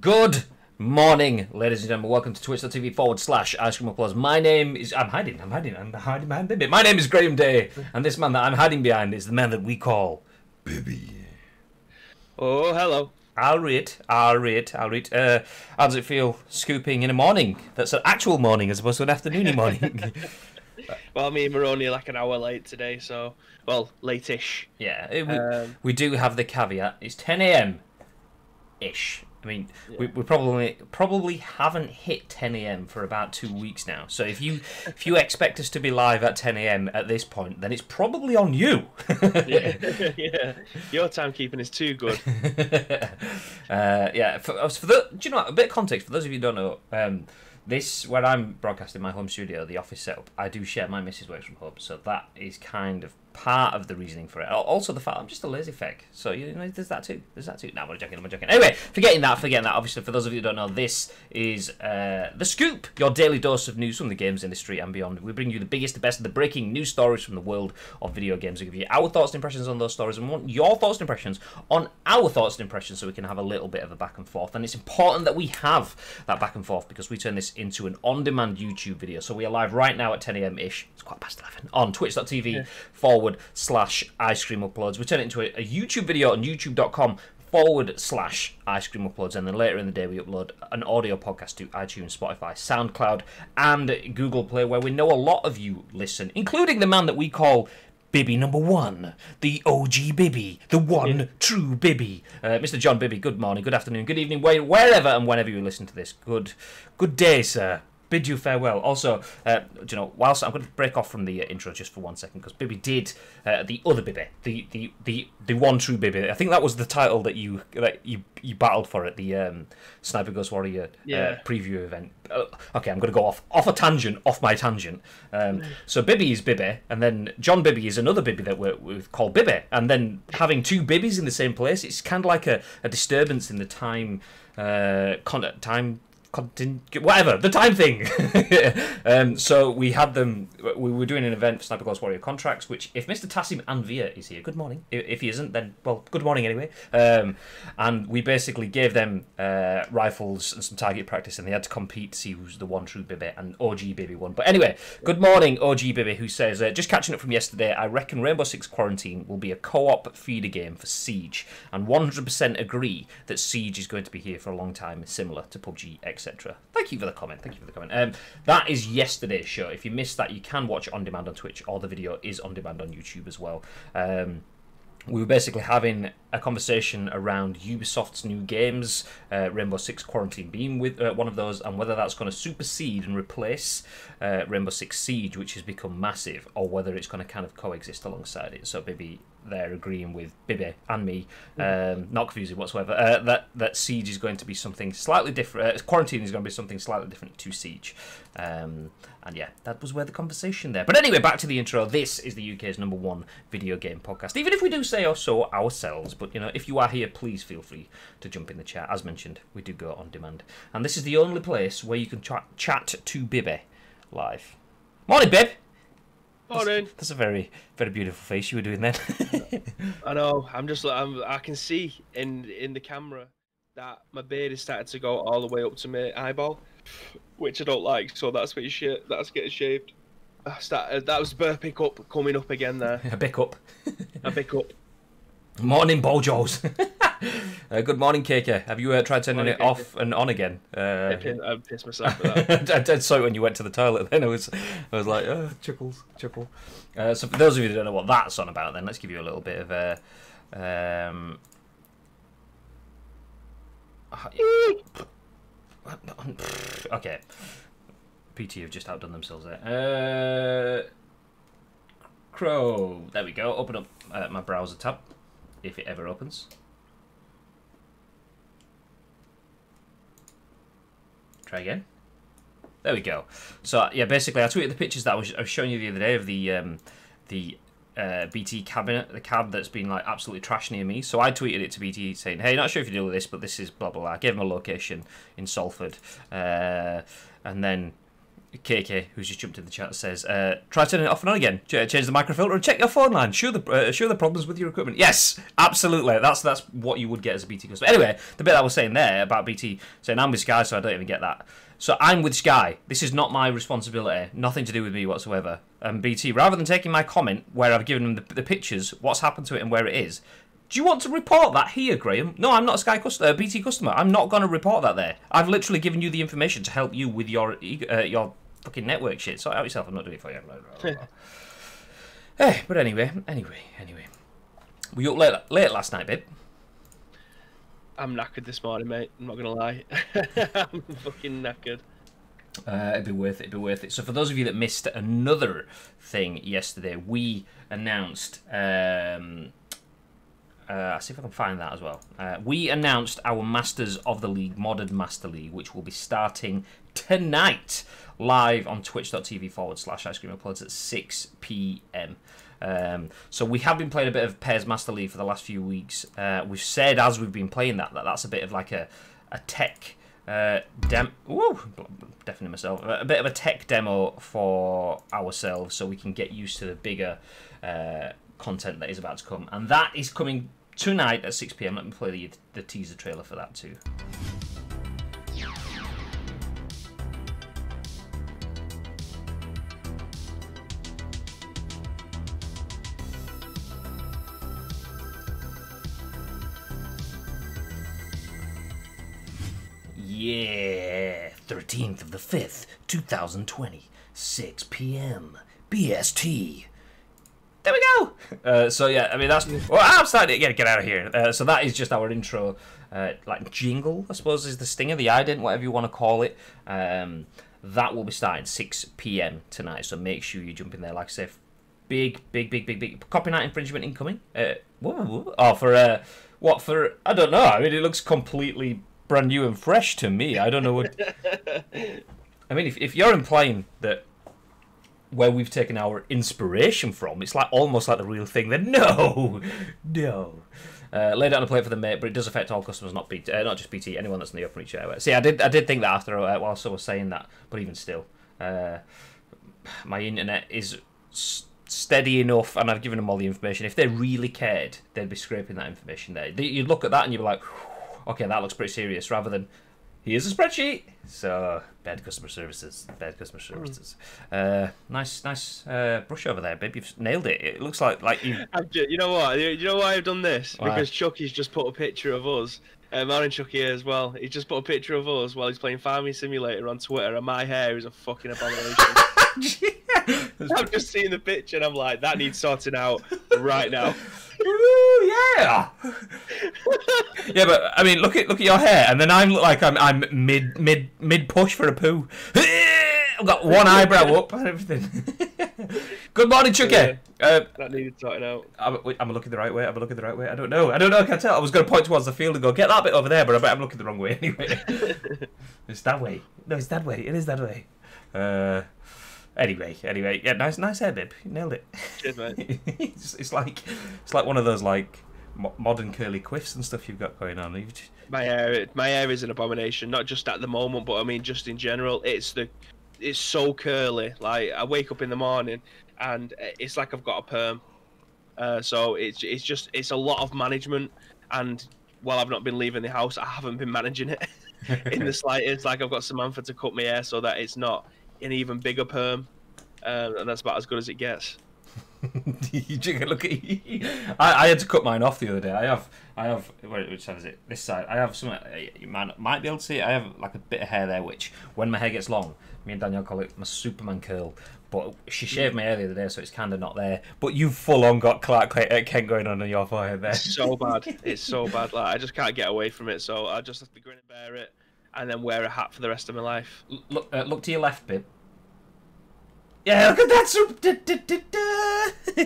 Good morning, ladies and gentlemen. Welcome to twitch.tv/Ice Cream Applause. My name is... I'm hiding behind Bibby. My name is Graham Day, and this man that I'm hiding behind is the man that we call Bibby. Oh, hello. I'll read. How does it feel scooping in a morning that's an actual morning as opposed to an afternoony morning? Well, I mean, we're only like an hour late today, so... Well, late-ish. Yeah, we do have the caveat. It's 10 a.m.-ish. I mean, yeah. we probably haven't hit 10 a.m. for about 2 weeks now. So if you expect us to be live at 10 a.m. at this point, then it's probably on you. Yeah. Your timekeeping is too good. Yeah. Do you know what, a bit of context for those of you who don't know? This, where I'm broadcasting my home studio, the office setup, I do share. My missus works from home, so that is kind of part of the reasoning for it. Also, the fact I'm just a lazy fag, so you know, there's that too. No, I'm joking. Anyway, forgetting that. Obviously, for those of you who don't know, this is The Scoop, your daily dose of news from the games industry and beyond. We bring you the biggest, the best, and the breaking news stories from the world of video games. We give you our thoughts and impressions on those stories, and we want your thoughts and impressions on our thoughts and impressions, so we can have a little bit of a back and forth. And it's important that we have that back and forth because we turn this into an on-demand YouTube video. So we are live right now at 10 a.m.-ish. It's quite past 11 on twitch.tv/Ice Cream Uploads. We turn it into a YouTube video on youtube.com/Ice Cream Uploads, and then later in the day we upload an audio podcast to iTunes, Spotify, SoundCloud, and Google Play, where we know a lot of you listen, including the man that we call Bibby number one, the OG Bibby, the one true Bibby, Mr. John Bibby. Good morning, good afternoon, good evening, wherever and whenever you listen to this. Good day, sir. Bid you farewell. Also, you know, whilst I'm going to break off from the intro just for 1 second, because Bibby did the other Bibby, the one true Bibby. I think that was the title that you battled for at the Sniper Ghost Warrior preview event. Okay, I'm going to go off my tangent. So Bibby is Bibby, and then John Bibby is another Bibby that we call Bibby, and then having two Bibbies in the same place, it's kind of like a disturbance in the time whatever, the time thing. So we had them, we were doing an event for Sniper Ghost Warrior contracts, which if Mr. Tassim Anvia is here, good morning. If he isn't, then, well, good morning anyway. And we basically gave them rifles and some target practice, and they had to compete to see who's the one true Bibby, and OG Bibby won. But anyway, good morning, OG Bibby, who says, just catching up from yesterday, I reckon Rainbow Six Quarantine will be a co-op feeder game for Siege, and 100% agree that Siege is going to be here for a long time, similar to PUBG, etc. Thank you for the comment. That is yesterday's show. If you missed that, you can watch it on demand on Twitch, or the video is on demand on YouTube as well. We were basically having a conversation around Ubisoft's new games, Rainbow Six Quarantine being with one of those, and whether that's going to supersede and replace Rainbow Six Siege, which has become massive, or whether it's going to kind of coexist alongside it. So maybe they're agreeing with Bibby and me, not confusing whatsoever, that Siege is going to be something slightly different. Quarantine is going to be something slightly different to Siege. And yeah, that was where the conversation there. But anyway, back to the intro. This is the UK's #1 video game podcast. Even if we do say so ourselves, but you know, if you are here, please feel free to jump in the chat. As mentioned, we do go on demand, and this is the only place where you can chat to Bibby live. Morning, Bib. Morning. That's a very, very beautiful face you were doing then. I know. I can see in the camera that my beard is starting to go all the way up to my eyeball, which I don't like. So that's getting shaved. That was burp hiccup coming up again there. A bick up. A bick up. Morning, Bojos. Good morning, KK. Have you tried turning it off and on again? I pissed myself for that. I saw it when you went to the toilet. Then I was like, chuckle. So for those of you who don't know what that's on about, then let's give you a little bit of a. Okay, PT have just outdone themselves there. Crow. There we go. Open up my browser tab, if it ever opens. Try again. There we go. So yeah, basically, I tweeted the pictures that I was showing you the other day of the BT cabinet, the cab that's been like absolutely trash near me. So I tweeted it to BT saying, "Hey, not sure if you deal with this, but this is blah blah blah." I gave him a location in Salford, and then KK, who's just jumped in the chat, says, try turning it off and on again. Change the microfilter and check your phone line. Show the problems with your equipment. Yes, absolutely. That's what you would get as a BT customer. Anyway, the bit I was saying there about BT saying I'm with Sky, so I don't even get that. So I'm with Sky. This is not my responsibility. Nothing to do with me whatsoever. And BT, rather than taking my comment where I've given them the pictures, what's happened to it and where it is, do you want to report that here, Graham? No, I'm not a Sky customer, BT customer. I'm not going to report that there. I've literally given you the information to help you with your fucking network shit. Sort it out yourself. I'm not doing it for you. But anyway. Were you up late last night, babe? I'm knackered this morning, mate. I'm not gonna lie. I'm fucking knackered. It'd be worth it. So for those of you that missed another thing yesterday, we announced. I'll see if I can find that as well. We announced our Masters of the League, Modded Master League, which will be starting tonight live on twitch.tv/Ice Cream Uploads at 6 p.m. So we have been playing a bit of Pairs Master League for the last few weeks. We've said as we've been playing that's a bit of like a tech deafening myself. A bit of a tech demo for ourselves, so we can get used to the bigger content that is about to come, and that is coming tonight at 6 p.m. Let me play the teaser trailer for that too. Yeah, 13th of the 5th, 2020, 6 p.m. BST. There we go. So yeah, I mean that's. Well, I'm starting to get out of here. So that is just our intro, like jingle, I suppose, is the stinger, the ident, whatever you want to call it. That will be starting 6 p.m. tonight. So make sure you jump in there. Like I say, big copyright infringement incoming. Oh, for what? For I don't know. I mean, it looks completely brand new and fresh to me. I don't know what. I mean, if you're implying that where we've taken our inspiration from, it's like almost like the real thing, then no. Lay it on a plate for the mate, but it does affect all customers, not just BT, anyone that's in the open reach area. See, I did think that after whilst I was saying that, but even still, my internet is steady enough, and I've given them all the information. If they really cared, they'd be scraping that information there. You'd look at that and you'd be like, okay, that looks pretty serious, rather than, here's a spreadsheet. So bad customer services. Nice brush over there, babe. You've nailed it. It looks like you. You know what? You know why I've done this? Why? Because Chucky's just put a picture of us. Aaron Chucky here as well. He's just put a picture of us while he's playing Farming Simulator on Twitter, and my hair is a fucking abomination. I've just seen the picture and I'm like, that needs sorting out right now. Ooh, yeah. Yeah, but I mean, look at your hair, and then I look like I'm mid push for a poo. I've got one eyebrow up and everything. Good morning, Chucky. That needed sorting out. I'm looking the right way. I don't know. I can't tell. I was going to point towards the field and go, get that bit over there, but I bet I'm looking the wrong way anyway. It's that way. No, it's that way. It is that way. Anyway, yeah, nice hair, babe. You nailed it. Cheers, mate. it's like one of those like modern curly quiffs and stuff you've got going on. My hair is an abomination. Not just at the moment, but I mean just in general. It's so curly. Like I wake up in the morning and it's like I've got a perm. So it's a lot of management. And while I've not been leaving the house, I haven't been managing it in the slightest. Like I've got Samantha to cut my hair so that it's not an even bigger perm, and that's about as good as it gets. Look at you. I had to cut mine off the other day. I have which side is it? This side. I have some. You might be able to see it. I have like a bit of hair there, which when my hair gets long, me and Danielle call it my Superman curl. But she shaved my hair the other day, so it's kind of not there. But you've full on got Clark Kent going on your forehead there. It's so bad. It's so bad. Like I just can't get away from it. So I just have to grin and bear it, and then wear a hat for the rest of my life. Look to your left, babe. Yeah, look at that!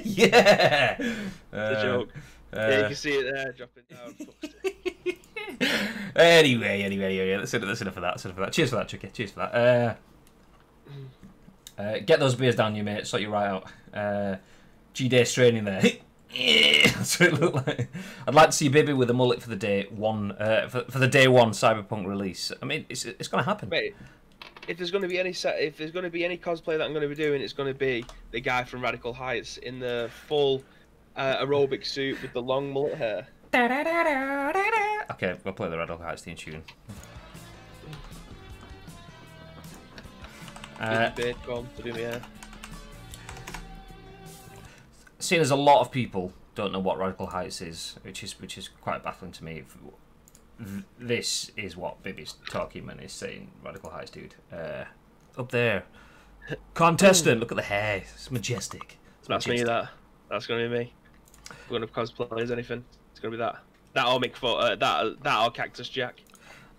Yeah! The joke. Yeah, you can see it there, dropping down. Anyway, that's enough of that. Cheers for that, Chucky. Cheers for that. Get those beers down, you mate. Sort you right out. G-Day straining there. That's what it looked like. I'd like to see Baby with a mullet for the day one. For the day one Cyberpunk release. I mean, it's going to happen. Wait, if there's going to be any if there's going to be any cosplay that I'm going to be doing, it's going to be the guy from Radical Heights in the full aerobic suit with the long mullet hair. Okay, we'll play the Radical Heights theme tune. Beard comb to do my hair. Seeing as a lot of people don't know what Radical Heights is, which is quite baffling to me. This is what Bibby's talking when he's saying Radical Heights, dude. Up there, contestant. Look at the hair. It's majestic. That's me. That's gonna be me. If we're gonna cosplay as anything, it's gonna be that. That or Mick that or Cactus Jack.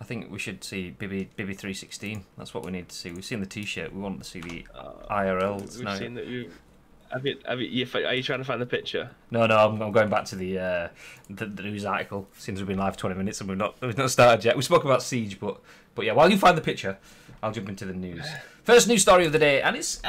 I think we should see Bibby 316. That's what we need to see. We've seen the T-shirt. We want to see the IRL. We've seen that. Are you trying to find the picture? No, I'm going back to the news article. Seems we've been live 20 minutes and we've not started yet. We spoke about Siege, but yeah. While you find the picture, I'll jump into the news. First news story of the day, and it's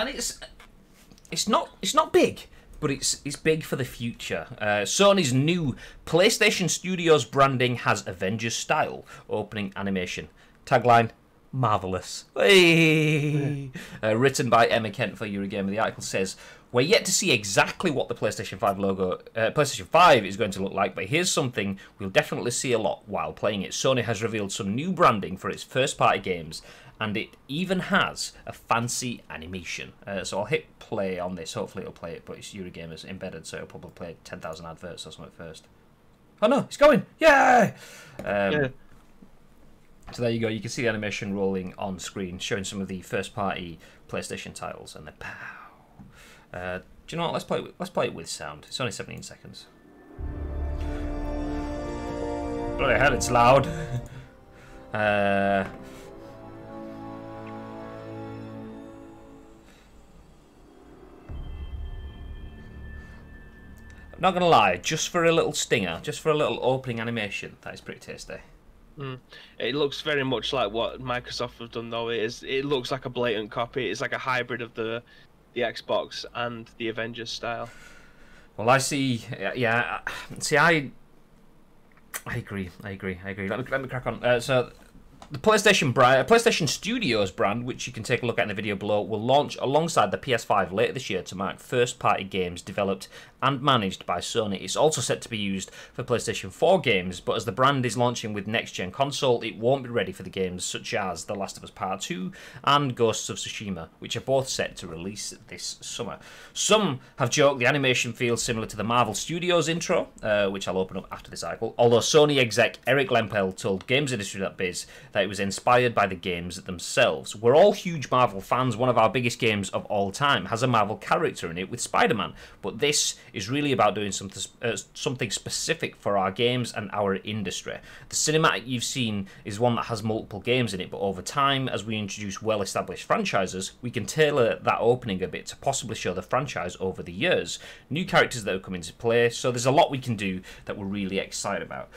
not big, but it's big for the future. Sony's new PlayStation Studios branding has Avengers-Style opening animation. Tagline: marvelous. Hey! Written by Emma Kent for Eurogamer. The article says, we're yet to see exactly what the PlayStation 5 logo, PlayStation 5 is going to look like, but here's something we'll definitely see a lot while playing it. Sony has revealed some new branding for its first-party games, and it even has a fancy animation. So I'll hit play on this. Hopefully it'll play it, but it's Eurogamer's embedded, so it'll probably play 10,000 adverts or something first. Oh no, it's going! Yay! Yeah. So there you go. You can see the animation rolling on screen, showing some of the first-party PlayStation titles, and then pow. Do you know what? Let's play it with sound. It's only 17 seconds. Bloody hell, it's loud. I'm not gonna lie. Just for a little stinger, just for a little opening animation, that is pretty tasty. It looks very much like what Microsoft have done, though. It looks like a blatant copy. It's like a hybrid of the Xbox and the Avengers-Style. Well, I see. Yeah, see, I agree. Let me crack on. So, the PlayStation Studios brand, which you can take a look at in the video below, will launch alongside the PS5 later this year to mark first-party games developed and managed by Sony. It's also set to be used for PlayStation 4 games, but as the brand is launching with next-gen console, it won't be ready for the games such as The Last of Us Part 2 and Ghosts of Tsushima, which are both set to release this summer. Some have joked the animation feels similar to the Marvel Studios intro, which I'll open up after this article, although Sony exec Eric Lempel told Games Industry.biz that it was inspired by the games themselves. We're all huge Marvel fans. One of our biggest games of all time has a Marvel character in it with Spider-Man, but this is really about doing something specific for our games and our industry. The cinematic you've seen is one that has multiple games in it, but over time, as we introduce well-established franchises, we can tailor that opening a bit to possibly show the franchise over the years. New characters that have come into play, so there's a lot we can do that we're really excited about.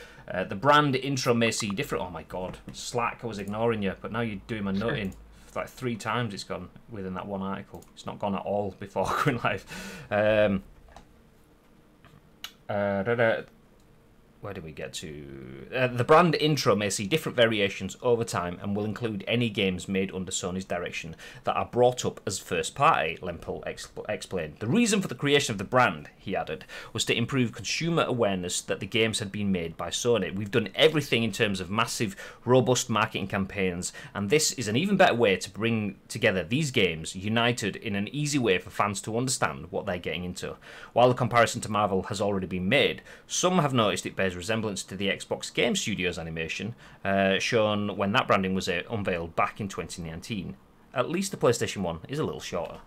The brand intro may see different. Oh my god, Slack, I was ignoring you, but now you're doing my nutting. Like 3 times it's gone within that one article. It's not gone at all before going live. Where did we get to? The brand intro may see different variations over time and will include any games made under Sony's direction that are brought up as first party, Lempel explained. The reason for the creation of the brand, he added, was to improve consumer awareness that the games had been made by Sony. We've done everything in terms of massive, robust marketing campaigns, and this is an even better way to bring together these games united in an easy way for fans to understand what they're getting into. While the comparison to Marvel has already been made, some have noticed it bears resemblance to the Xbox Game Studios animation shown when that branding was unveiled back in 2019. At least the PlayStation 1 is a little shorter.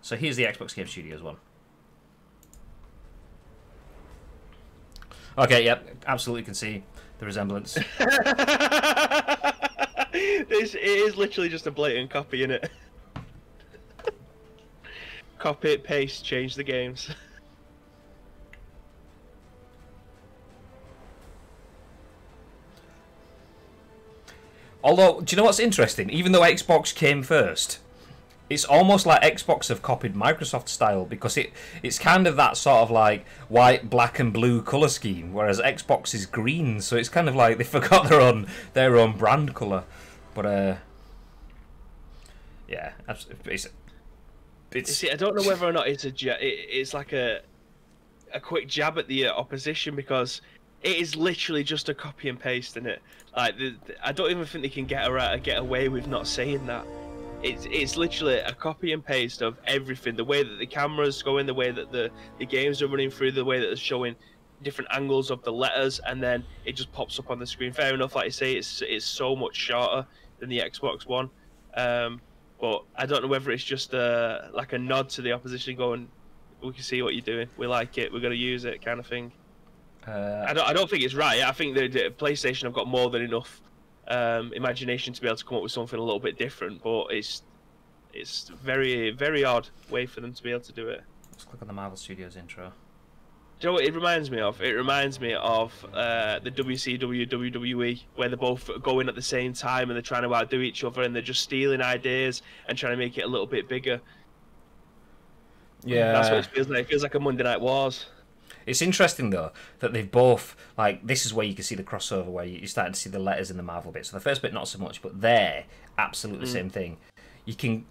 So here's the Xbox Game Studios one. Okay, yep, absolutely can see the resemblance. It is literally just a blatant copy, innit? Copy, paste, change the games. Although, do you know what's interesting? Even though Xbox came first, it's almost like Xbox have copied Microsoft style, because it's kind of that sort of like white, black and blue colour scheme, whereas Xbox is green, so it's kind of like they forgot their own brand colour. But Yeah, absolutely. You see, I don't know whether or not it's like a quick jab at the opposition, because it is literally just a copy and paste in it. Like I don't even think they can get away with not saying that. It's literally a copy and paste of everything. The way that the camera's going, the way that the games are running through, the way that they're showing different angles of the letters, and then it just pops up on the screen. Fair enough, like I say, it's so much shorter than the Xbox One. But I don't know whether it's just like a nod to the opposition, going, "We can see what you're doing. We like it. We're going to use it," kind of thing. I don't think it's right. I think the PlayStation have got more than enough imagination to be able to come up with something a little bit different. But it's very, very odd way for them to be able to do it. Let's click on the Marvel Studios intro. Do you know what it reminds me of? It reminds me of the WCW, WWE, where they're both going at the same time and they're trying to outdo each other, and they're just stealing ideas and trying to make it a little bit bigger. Yeah, that's what it feels like. It feels like a Monday Night Wars. It's interesting though that they've both, like, this is where you can see the crossover, where you're starting to see the letters in the Marvel bit. So the first bit not so much, but they're absolutely the same thing. You can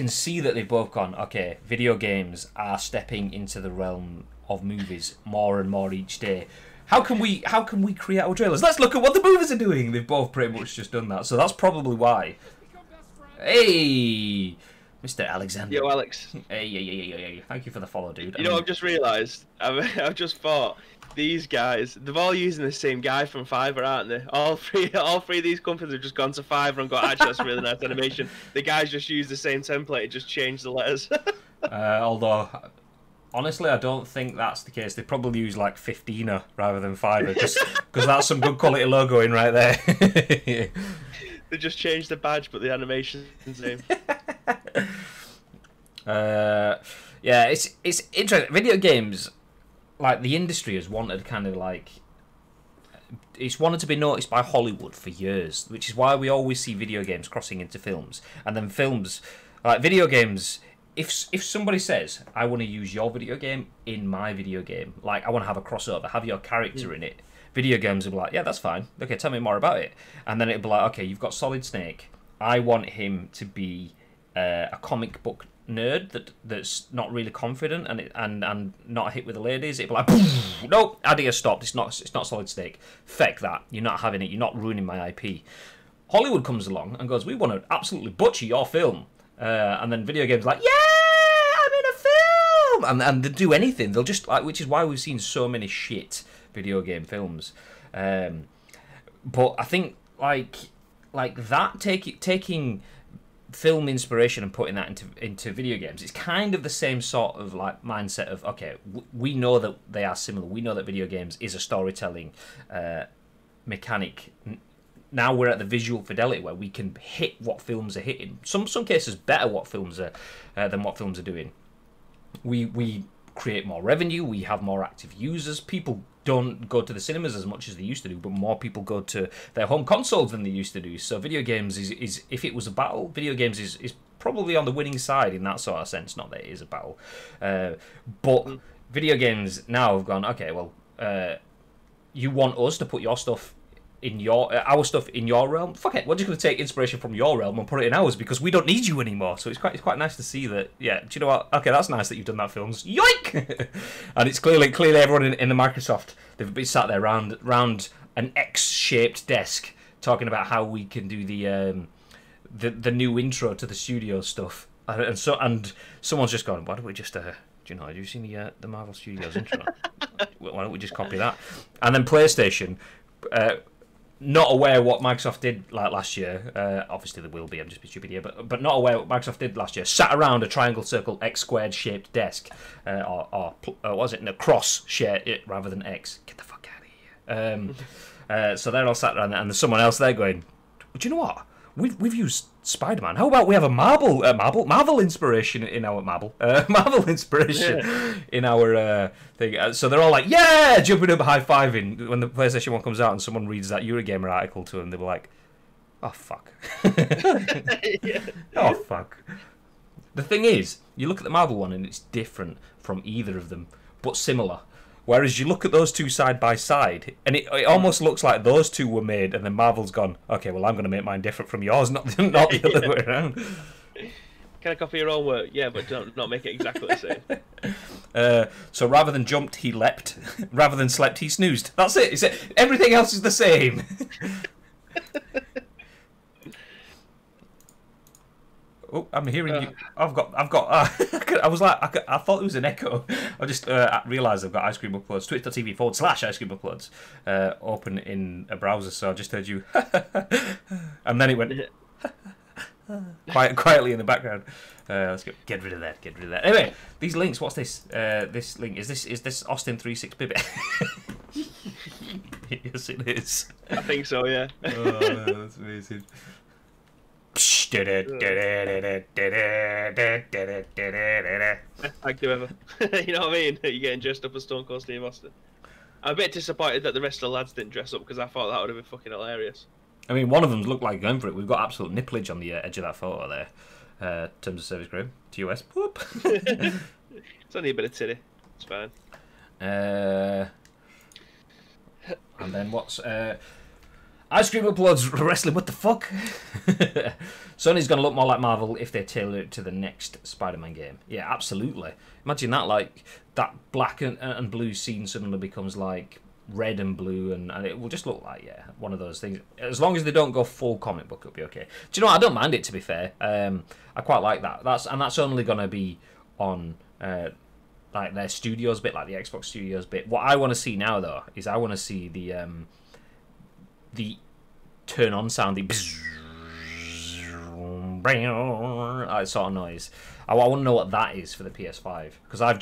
see that they've both gone, okay, video games are stepping into the realm of movies more and more each day. How can we create our trailers? Let's look at what the movies are doing. They've both pretty much just done that. So that's probably why. Hey, Mr. Alexander. Yo, Alex. Hey. Thank you for the follow, dude. You know, I've just realised. I've just thought, these guys, they're all using the same guy from Fiverr, aren't they? All three of these companies have just gone to Fiverr and got, actually, that's really nice animation. The guys just used the same template, just changed the letters. Although, honestly, I don't think that's the case. They probably use like 15er rather than Fiverr, because that's some good quality logoing right there. They just changed the badge, but the animation's the same. Yeah, it's interesting. Video games, like, the industry has wanted kind of like, it's wanted to be noticed by Hollywood for years, which is why we always see video games crossing into films, and then films, like video games. If somebody says, I want to use your video game in my video game, like I want to have a crossover, have your character in it, video games will be like, yeah, that's fine. Okay, tell me more about it. And then it'll be like, okay, you've got Solid Snake. I want him to be a comic book nerd that's not really confident and not a hit with the ladies. It'll be like, nope, idea stopped. It's not Solid Snake. Feck that. You're not having it. You're not ruining my IP. Hollywood comes along and goes, we want to absolutely butcher your film. And then video games are like, yeah, I'm in a film, and they do anything. They'll just like, which is why we've seen so many shit video game films. But I think like that taking film inspiration and putting that into video games, it's kind of the same sort of like mindset of, okay, we know that they are similar. We know that video games is a storytelling mechanic. Now we're at the visual fidelity where we can hit what films are hitting. Some cases better what films are than what films are doing. We create more revenue. We have more active users. People don't go to the cinemas as much as they used to do, but more people go to their home consoles than they used to do. So video games is if it was a battle, video games is probably on the winning side in that sort of sense. Not that it is a battle, but video games now have gone, okay, well, you want us to put your stuff in our stuff in your realm? Fuck it, we're just going to take inspiration from your realm and put it in ours because we don't need you anymore. So it's quite nice to see that. Yeah, do you know what? Okay, that's nice that you've done that, films. Yoink! And it's clearly everyone in the Microsoft, they've been sat there round an X-shaped desk talking about how we can do the new intro to the studio stuff. And someone's just gone, why don't we just do you know, have you seen the Marvel Studios intro? Why don't we just copy that? And then PlayStation, not aware what Microsoft did like last year. Obviously there will be. I'm just being stupid here, but not aware what Microsoft did last year. Sat around a triangle, circle, X squared shaped desk, or was it in a cross shaped rather than X? Get the fuck out of here. So they're all sat around there, and there's someone else there going, do you know what? We've used Spider-Man. How about we have a Marvel inspiration in our Marvel inspiration in our thing? So they're all like, yeah, jumping up, high-fiving when the PlayStation 1 comes out, and someone reads that Eurogamer article to them. They were like, oh fuck, oh fuck. The thing is, you look at the Marvel one, and it's different from either of them, but similar. Whereas you look at those two side by side, and it almost looks like those two were made, and then Marvel's gone, okay, well, I'm going to make mine different from yours, not the other way around. Can I copy your own work? Yeah, but not make it exactly the same. So rather than jumped, he leapt. Rather than slept, he snoozed. That's it. It's everything else is the same. Oh, I'm hearing you. I've got. I was like, I thought it was an echo. I just realised I've got ice cream uploads. Twitch.tv/ice cream uploads open in a browser. So I just heard you, and then it went quietly in the backgroround. Let's get rid of that. Get rid of that. Anyway, these links. What's this? This link is this Austin 36 Bibbit? Yes, it is. I think so. Yeah. Oh, that's amazing. Thank you, Emma. You know what I mean? You're getting dressed up as Stone Cold Steve Austin. I'm a bit disappointed that the rest of the lads didn't dress up because I thought that would have been fucking hilarious. I mean, one of them looked like going for it. We've got absolute nipplage on the edge of that photo there. Terms of service grade. TOS. Whoop. It's only a bit of titty. It's fine. And then what's... Ice Cream uploads wrestling. What the fuck? Sony's going to look more like Marvel if they tailor it to the next Spider-Man game. Yeah, absolutely. Imagine that, like, that black and blue scene suddenly becomes, like, red and blue, and it will just look like, yeah, one of those things. As long as they don't go full comic book, it'll be okay. Do you know what? I don't mind it, to be fair. I quite like that. That's only going to be on... like their studios bit, like the Xbox Studios bit. What I want to see now, though, is I want to see the turn on sound, the sort of noise. I want to know what that is for the PS5, because I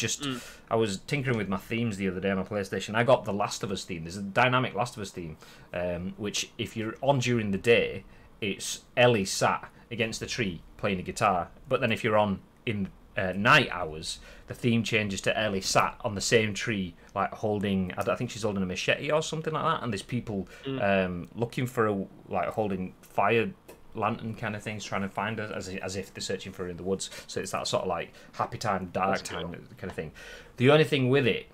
was tinkering with my themes the other day on my PlayStation. I got the Last of Us theme. There's a dynamic Last of Us theme, which if you're on during the day, it's Ellie sat against the tree playing a guitar, but then if you're on in night hours, the theme changes to Ellie sat on the same tree, like holding, I think she's holding a machete or something like that, and there's people looking for holding fire lantern kind of things, trying to find her as if they're searching for her in the woods. So it's that sort of like happy time, dark time kind of thing. The only thing with it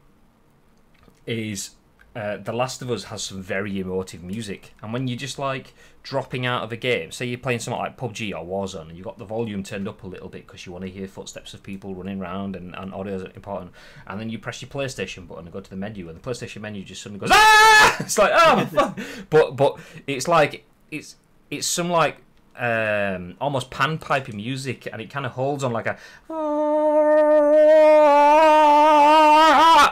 is The Last of Us has some very emotive music, and when you're just like dropping out of a game, say you're playing something like PUBG or Warzone, and you've got the volume turned up a little bit because you want to hear footsteps of people running around, and audio is important, and then you press your PlayStation button and go to the menu, and the PlayStation menu just suddenly goes, ah! It's like, oh fuck. But it's like it's some like almost panpipey music, and it kind of holds on like a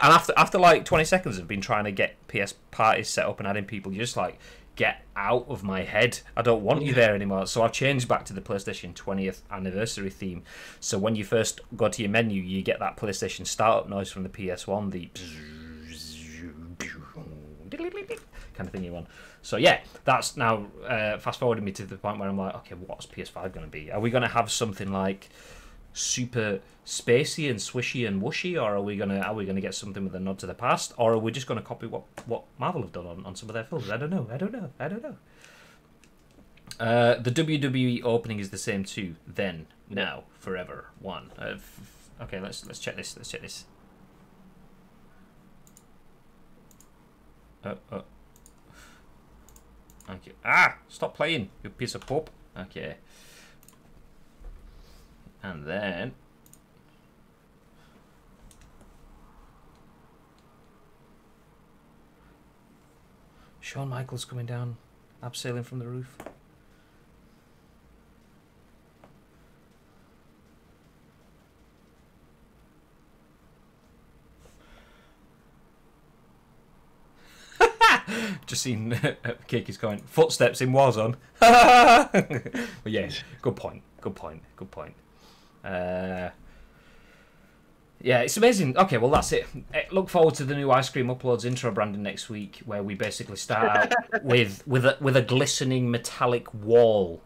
and after like 20 seconds of been trying to get PS parties set up and adding people, you're just like, get out of my head. I don't want you there anymore. So I've changed back to the PlayStation 20th anniversary theme. So when you first go to your menu, you get that PlayStation startup noise from the PS1, the kind of thing you want. So yeah, that's now fast forwarding me to the point where I'm like, okay, what's PS5 going to be? Are we going to have something like super spacey and swishy and whooshy, or are we gonna get something with a nod to the past, or are we just gonna copy what Marvel have done on some of their films? I don't know. The WWE opening is the same too. Then, now, forever, one. Okay, let's check this. Thank you. Stop playing, you piece of poop. Okay. And then Shawn Michaels coming down, abseiling from the roof. Just seen Keeky's going, footsteps in Warzone. But yeah, good point. Yeah, it's amazing. Okay, well, that's it. Look forward to the new Ice Cream Uploads intro branding next week, where we basically start out with a glistening metallic wall,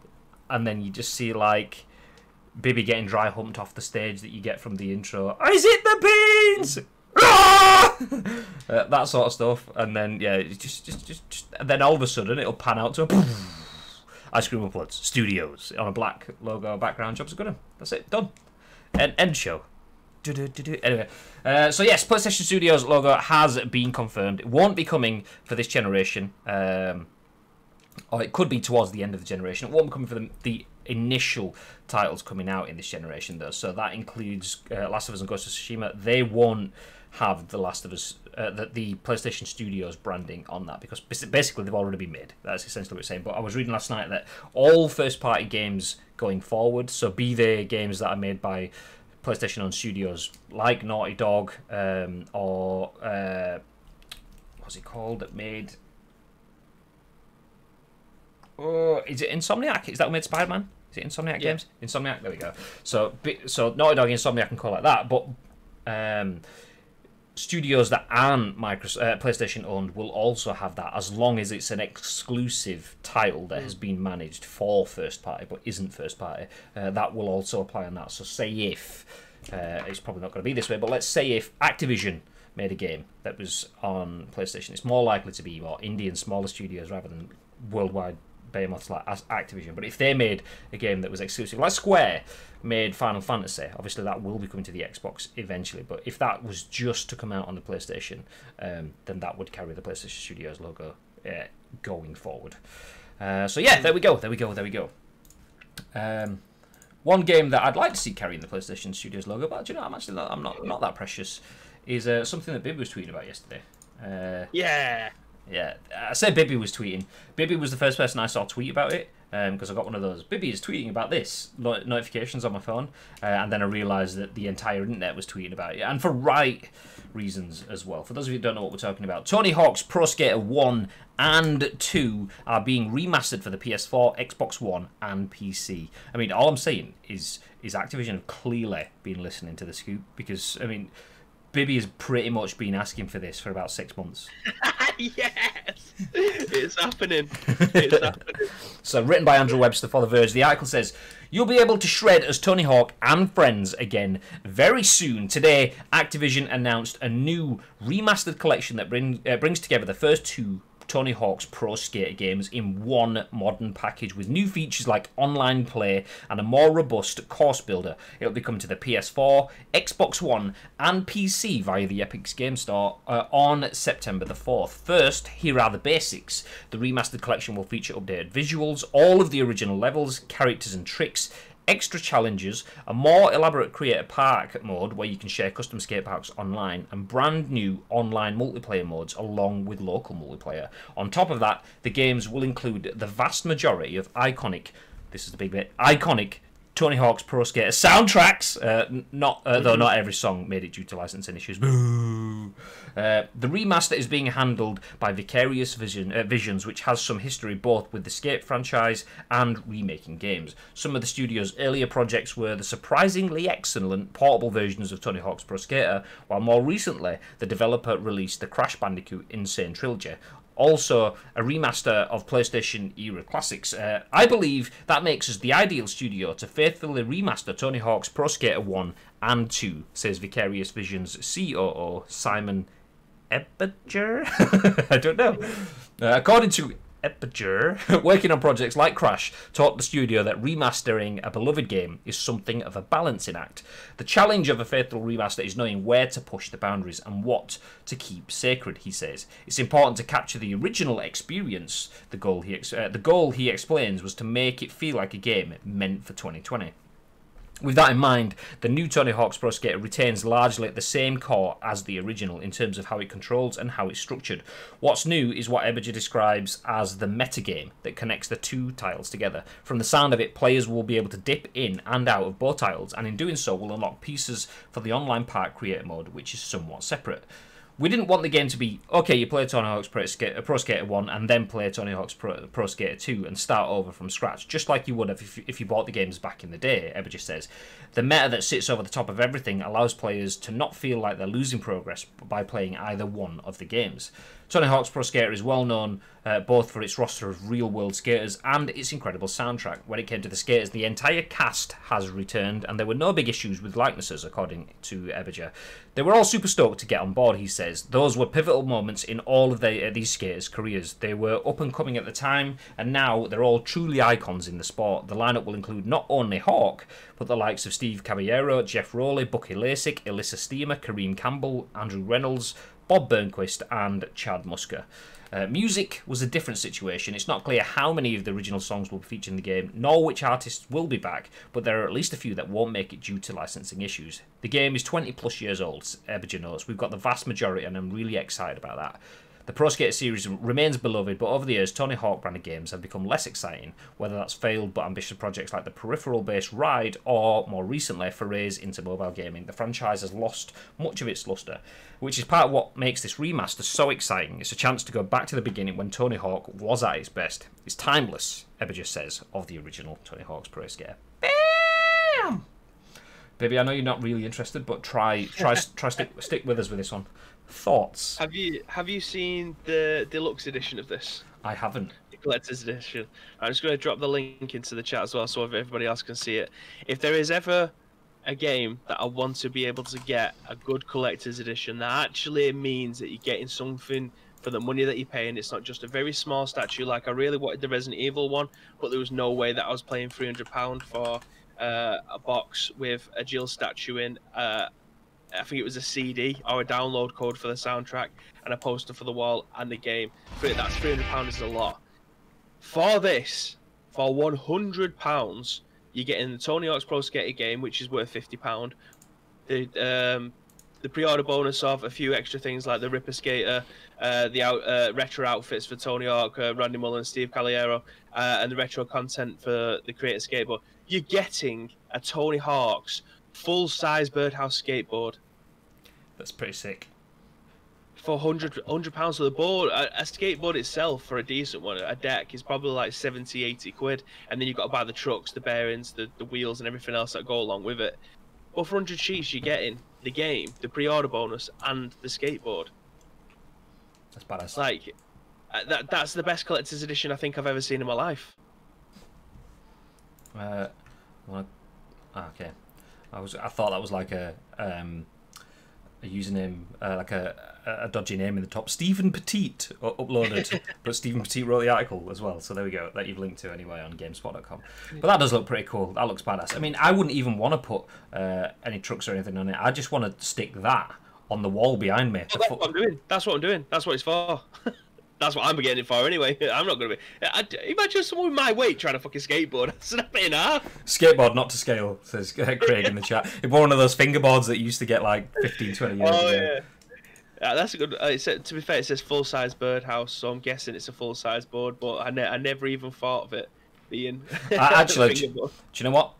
and then you just see like Bibby getting dry humped off the stage that you get from the intro. Is it the beans? That sort of stuff, and then yeah, just and then all of a sudden it'll pan out to Ice Cream Uploads Studios on a black logo background. Jobs are good. That's it. Done. End show. Anyway, so yes, PlayStation Studios logo has been confirmed. It won't be coming for this generation, or it could be towards the end of the generation. It won't be coming for the initial titles coming out in this generation, though. So that includes Last of Us and Ghost of Tsushima. They won't have the Last of Us, the PlayStation Studios branding on that, because basically they've already been made. That's essentially what we're saying. But I was reading last night that all first-party games going forward, so be they games that are made by PlayStation-owned studios like Naughty Dog, or what's it called that made... Oh, is it Insomniac? Is that what made Spider-Man? Is it Insomniac Games? Insomniac, there we go. So Naughty Dog, Insomniac, and call it that. But studios that aren't PlayStation owned will also have that, as long as it's an exclusive title that has been managed for first party but isn't first party. That will also apply on that. So say if it's probably not going to be this way, but let's say if Activision made a game that was on PlayStation, it's more likely to be more indie and smaller studios rather than worldwide behemoths like Activision. But if they made a game that was exclusive, like Square made Final Fantasy, obviously that will be coming to the Xbox eventually, but if that was just to come out on the PlayStation, then that would carry the PlayStation Studios logo going forward. So yeah, there we go. One game that I'd like to see carrying the PlayStation Studios logo, but I'm not that precious, is something that Bib was tweeting about yesterday. Yeah, I said Bibby was tweeting. Bibby was the first person I saw tweet about it, because I got one of those, Bibby is tweeting about this, notifications on my phone, and then I realised that the entire internet was tweeting about it, and for right reasons as well. For those of you who don't know what we're talking about, Tony Hawk's Pro Skater 1 and 2 are being remastered for the PS4, Xbox One, and PC. I mean, all I'm saying is Activision have clearly been listening to the scoop, because, I mean, Bibby has pretty much been asking for this for about 6 months. Yes! It's happening. It's happening. So, written by Andrew Webster for The Verge, the article says, "You'll be able to shred as Tony Hawk and friends again very soon." Today, Activision announced a new remastered collection that brings together the first two Tony Hawk's Pro Skater games in one modern package with new features like online play and a more robust course builder. It'll be coming to the PS4, Xbox One, and PC via the Epic's Game Store on September the 4th. First, here are the basics. The remastered collection will feature updated visuals, all of the original levels, characters and tricks, extra challenges, a more elaborate creator park mode where you can share custom skate parks online, and brand new online multiplayer modes along with local multiplayer. On top of that, the games will include the vast majority of iconic Tony Hawk's Pro Skater soundtracks, though not every song made it due to licensing issues. Boo! The remaster is being handled by Vicarious Visions, which has some history both with the Skate franchise and remaking games. Some of the studio's earlier projects were the surprisingly excellent portable versions of Tony Hawk's Pro Skater, while more recently the developer released the Crash Bandicoot Insane Trilogy. Also, a remaster of PlayStation-era classics. I believe that makes us the ideal studio to faithfully remaster Tony Hawk's Pro Skater 1 and 2, says Vicarious Visions COO Simon Eberger? I don't know. According to Eberger, working on projects like Crash taught the studio that remastering a beloved game is something of a balancing act. The challenge of a faithful remaster is knowing where to push the boundaries and what to keep sacred, he says. It's important to capture the original experience. The goal, he explains, was to make it feel like a game meant for 2020. With that in mind, the new Tony Hawk's Pro Skater retains largely the same core as the original in terms of how it controls and how it's structured. What's new is what Eberger describes as the metagame that connects the two titles together. From the sound of it, players will be able to dip in and out of both titles, and in doing so will unlock pieces for the online park creator mode, which is somewhat separate. We didn't want the game to be, okay, you play Tony Hawk's Pro Skater 1 and then play Tony Hawk's Pro Skater 2 and start over from scratch, just like you would have if you bought the games back in the day, Eberger says. The meta that sits over the top of everything allows players to not feel like they're losing progress by playing either one of the games. Tony Hawk's Pro Skater is well known both for its roster of real-world skaters and its incredible soundtrack. When it came to the skaters, the entire cast has returned, and there were no big issues with likenesses, according to Eberger. They were all super stoked to get on board, he says. Those were pivotal moments in all of these skaters' careers. They were up-and-coming at the time, and now they're all truly icons in the sport. The lineup will include not only Hawk, but the likes of Steve Caballero, Jeff Rowley, Bucky Lasik, Alyssa Steamer, Kareem Campbell, Andrew Reynolds, Bob Burnquist, and Chad Musker. Music was a different situation. It's not clear how many of the original songs will be featured in the game, nor which artists will be back, but there are at least a few that won't make it due to licensing issues. The game is 20 plus years old, Eberger notes. We've got the vast majority, and I'm really excited about that. The Pro Skater series remains beloved, but over the years, Tony Hawk branded games have become less exciting, whether that's failed but ambitious projects like the peripheral-based Ride, or, more recently, forays into mobile gaming. The franchise has lost much of its luster, which is part of what makes this remaster so exciting. It's a chance to go back to the beginning when Tony Hawk was at its best. It's timeless, Eberger says, of the original Tony Hawk's Pro Skater. Bam! Baby, I know you're not really interested, but stick with us with this one. Thoughts? Have you seen the deluxe edition of this? I haven't. The collector's edition. I'm just going to drop the link into the chat as well, so everybody else can see it. If there is ever a game that I want to be able to get a good collector's edition that actually means that you're getting something for the money that you're paying, it's not just a very small statue. Like I really wanted the Resident Evil one, but there was no way that I was paying £300 for a box with a Jill statue in. I think it was a CD or a download code for the soundtrack and a poster for the wall and the game. That's £300 is a lot. For this, for £100, you're getting the Tony Hawk's Pro Skater game, which is worth £50. The pre-order bonus of a few extra things like the Ripper Skater, the retro outfits for Tony Hawk, Randy Mullen, Steve Caballero, and the retro content for the Creator Skateboard. You're getting a Tony Hawk's full-size birdhouse skateboard. That's pretty sick. For £100 for the board. A skateboard itself, for a decent one, a deck, is probably like 70, 80 quid. And then you've got to buy the trucks, the bearings, the wheels, and everything else that go along with it. But for 100 sheets, you're getting the game, the pre-order bonus, and the skateboard. That's badass. Like, that's the best collector's edition I think I've ever seen in my life. Okay. I thought that was like a username, like a dodgy name in the top. Stephen Petite uploaded, but Stephen Petite wrote the article as well. So there we go. That you've linked to anyway on Gamespot.com. But that does look pretty cool. That looks badass. I mean, I wouldn't even want to put any trucks or anything on it. I just want to stick that on the wall behind me. Well, that's what I'm doing. That's what I'm doing. That's what it's for. That's what I'm getting it for anyway. I'm not going to be... Imagine someone with my weight trying to fucking skateboard. Snap it in half. Skateboard not to scale, says Craig in the chat. It's one of those fingerboards that used to get like 15, 20 years ago. Yeah, that's a good... to be fair, it says full-size birdhouse, so I'm guessing it's a full-size board, but I never even thought of it being... Actually, do you know what?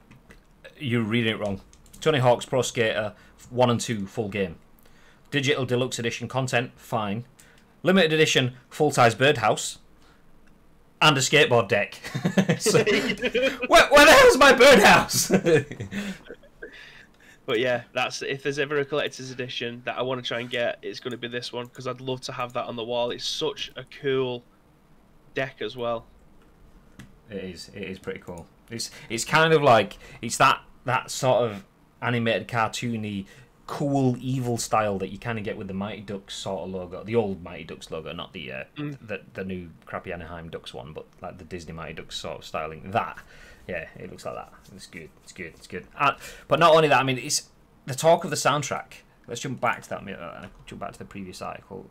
You're reading it wrong. Tony Hawk's Pro Skater 1 and 2 full game. Digital Deluxe Edition content, fine. Limited edition full-size birdhouse and a skateboard deck. So, where the hell's my birdhouse? But yeah, that's if there's ever a collector's edition that I want to try and get, it's going to be this one because I'd love to have that on the wall. It's such a cool deck as well. It is pretty cool. It's kind of like it's that sort of animated cartoony cool evil style that you kind of get with the Mighty Ducks sort of logo, the old Mighty Ducks logo, not the new crappy Anaheim Ducks one, but like the Disney Mighty Ducks sort of styling. That, yeah, it looks like that. It's good. It's good. But not only that, I mean, it's the talk of the soundtrack. Let's jump back to that. Jump back to the previous article.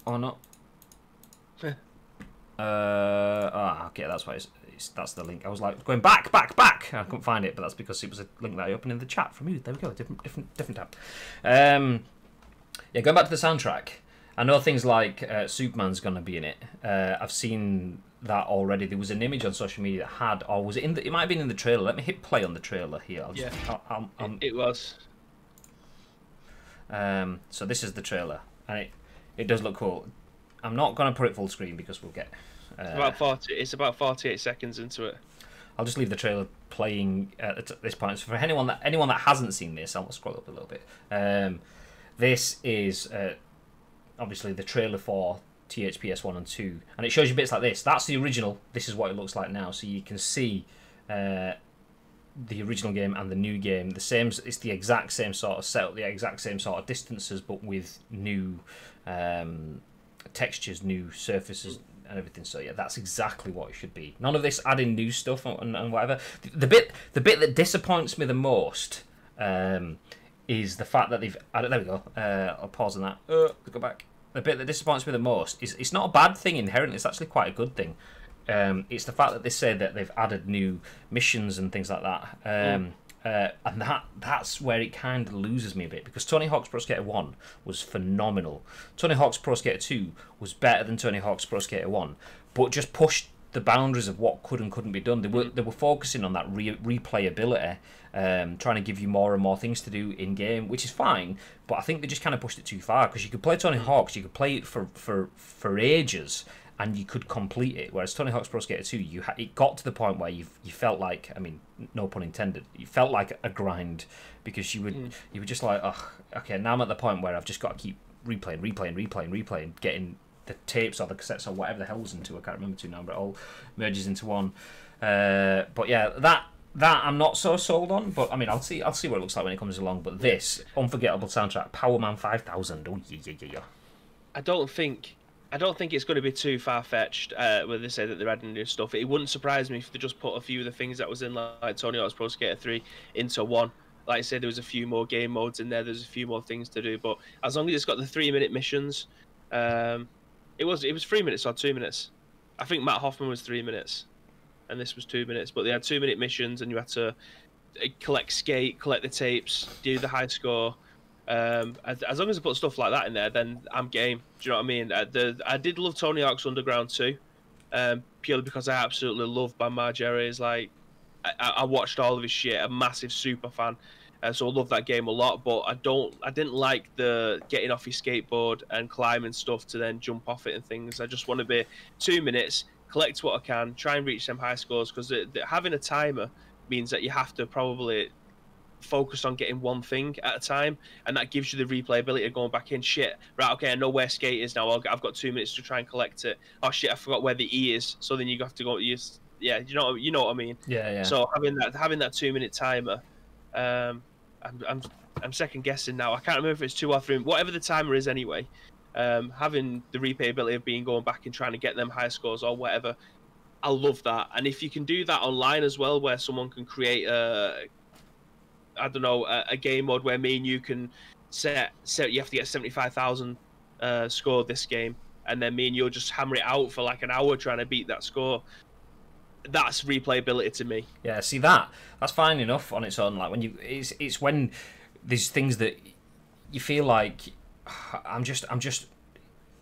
Or not? Okay, that's why that's the link. I was like going back. I couldn't find it, but that's because it was a link that I opened in the chat from you. There we go, different tab. Yeah, going back to the soundtrack. I know things like Superman's gonna be in it. I've seen that already. There was an image on social media that had, or was it in the? It might have been in the trailer. Let me hit play on the trailer here. It was. So this is the trailer, and it does look cool. I'm not gonna put it full screen because we'll get. It's about 48 seconds into it. I'll just leave the trailer playing at this point. So for anyone that hasn't seen this, I'll scroll up a little bit. This is obviously the trailer for THPS 1 and 2, and it shows you bits like this. That's the original. This is what it looks like now, so you can see the original game and the new game. The same. It's the exact same sort of setup, the exact same sort of distances, but with new textures, new surfaces, and everything. So yeah, that's exactly what it should be. None of this adding new stuff and whatever. The bit that disappoints me the most is the fact that they've added. There we go. I'll pause on that. Go back. The bit that disappoints me the most is it's not a bad thing inherently. It's actually quite a good thing. It's the fact that they say that they've added new missions and things like that. And that's where it kind of loses me a bit, because Tony Hawk's Pro Skater 1 was phenomenal. Tony Hawk's Pro Skater 2 was better than Tony Hawk's Pro Skater 1, but just pushed the boundaries of what could and couldn't be done. They were focusing on that replayability, trying to give you more and more things to do in game, which is fine. But I think they just kind of pushed it too far, because you could play Tony Hawk's, you could play it for ages, and you could complete it. Whereas Tony Hawk's Pro Skater 2, it got to the point where you felt like, I mean, no pun intended, you felt like a grind, because you were just like, oh, okay, now I'm at the point where I've just got to keep replaying, getting the tapes or the cassettes or whatever the hell's into. I can't remember two now, but it all merges into one. But yeah, that I'm not so sold on. But I mean, I'll see what it looks like when it comes along. But this unforgettable soundtrack, Power Man 5000. Oh yeah. I don't think it's going to be too far-fetched when they say that they're adding new stuff. It wouldn't surprise me if they just put a few of the things that was in like Tony Hawk's Pro Skater 3 into one. Like I said, there was a few more game modes in there. There's a few more things to do. But as long as it's got the 3-minute missions, it was 3 minutes or 2 minutes. I think Matt Hoffman was 3 minutes, and this was 2 minutes. But they had 2-minute missions, and you had to collect the tapes, do the high score. As long as I put stuff like that in there, then I'm game. Do you know what I mean? I did love Tony Hawk's Underground too, purely because I absolutely love Bam Margera's. Like, I watched all of his shit. A massive super fan, so I love that game a lot. But I didn't like the getting off your skateboard and climbing stuff to then jump off it and things. I just want to be 2 minutes, collect what I can, try and reach some high scores, because having a timer means that you have to probably focused on getting one thing at a time, and that gives you the replayability of going back in. Shit, right, okay, I know where skate is now. I've got 2 minutes to try and collect it. Oh shit, I forgot where the E is. So then you have to go. You know what I mean. Yeah. So having that 2 minute timer, I'm second guessing now. I can't remember if it's 2 or 3. Whatever the timer is anyway. Having the replayability of going back and trying to get them high scores or whatever, I love that. And if you can do that online as well, where someone can create a game mode where me and you can set you have to get 75,000 score this game, and then me and you'll just hammer it out for like an hour trying to beat that score. That's replayability to me. Yeah, see that's fine enough on its own. Like when it's when there's things that you feel like I'm just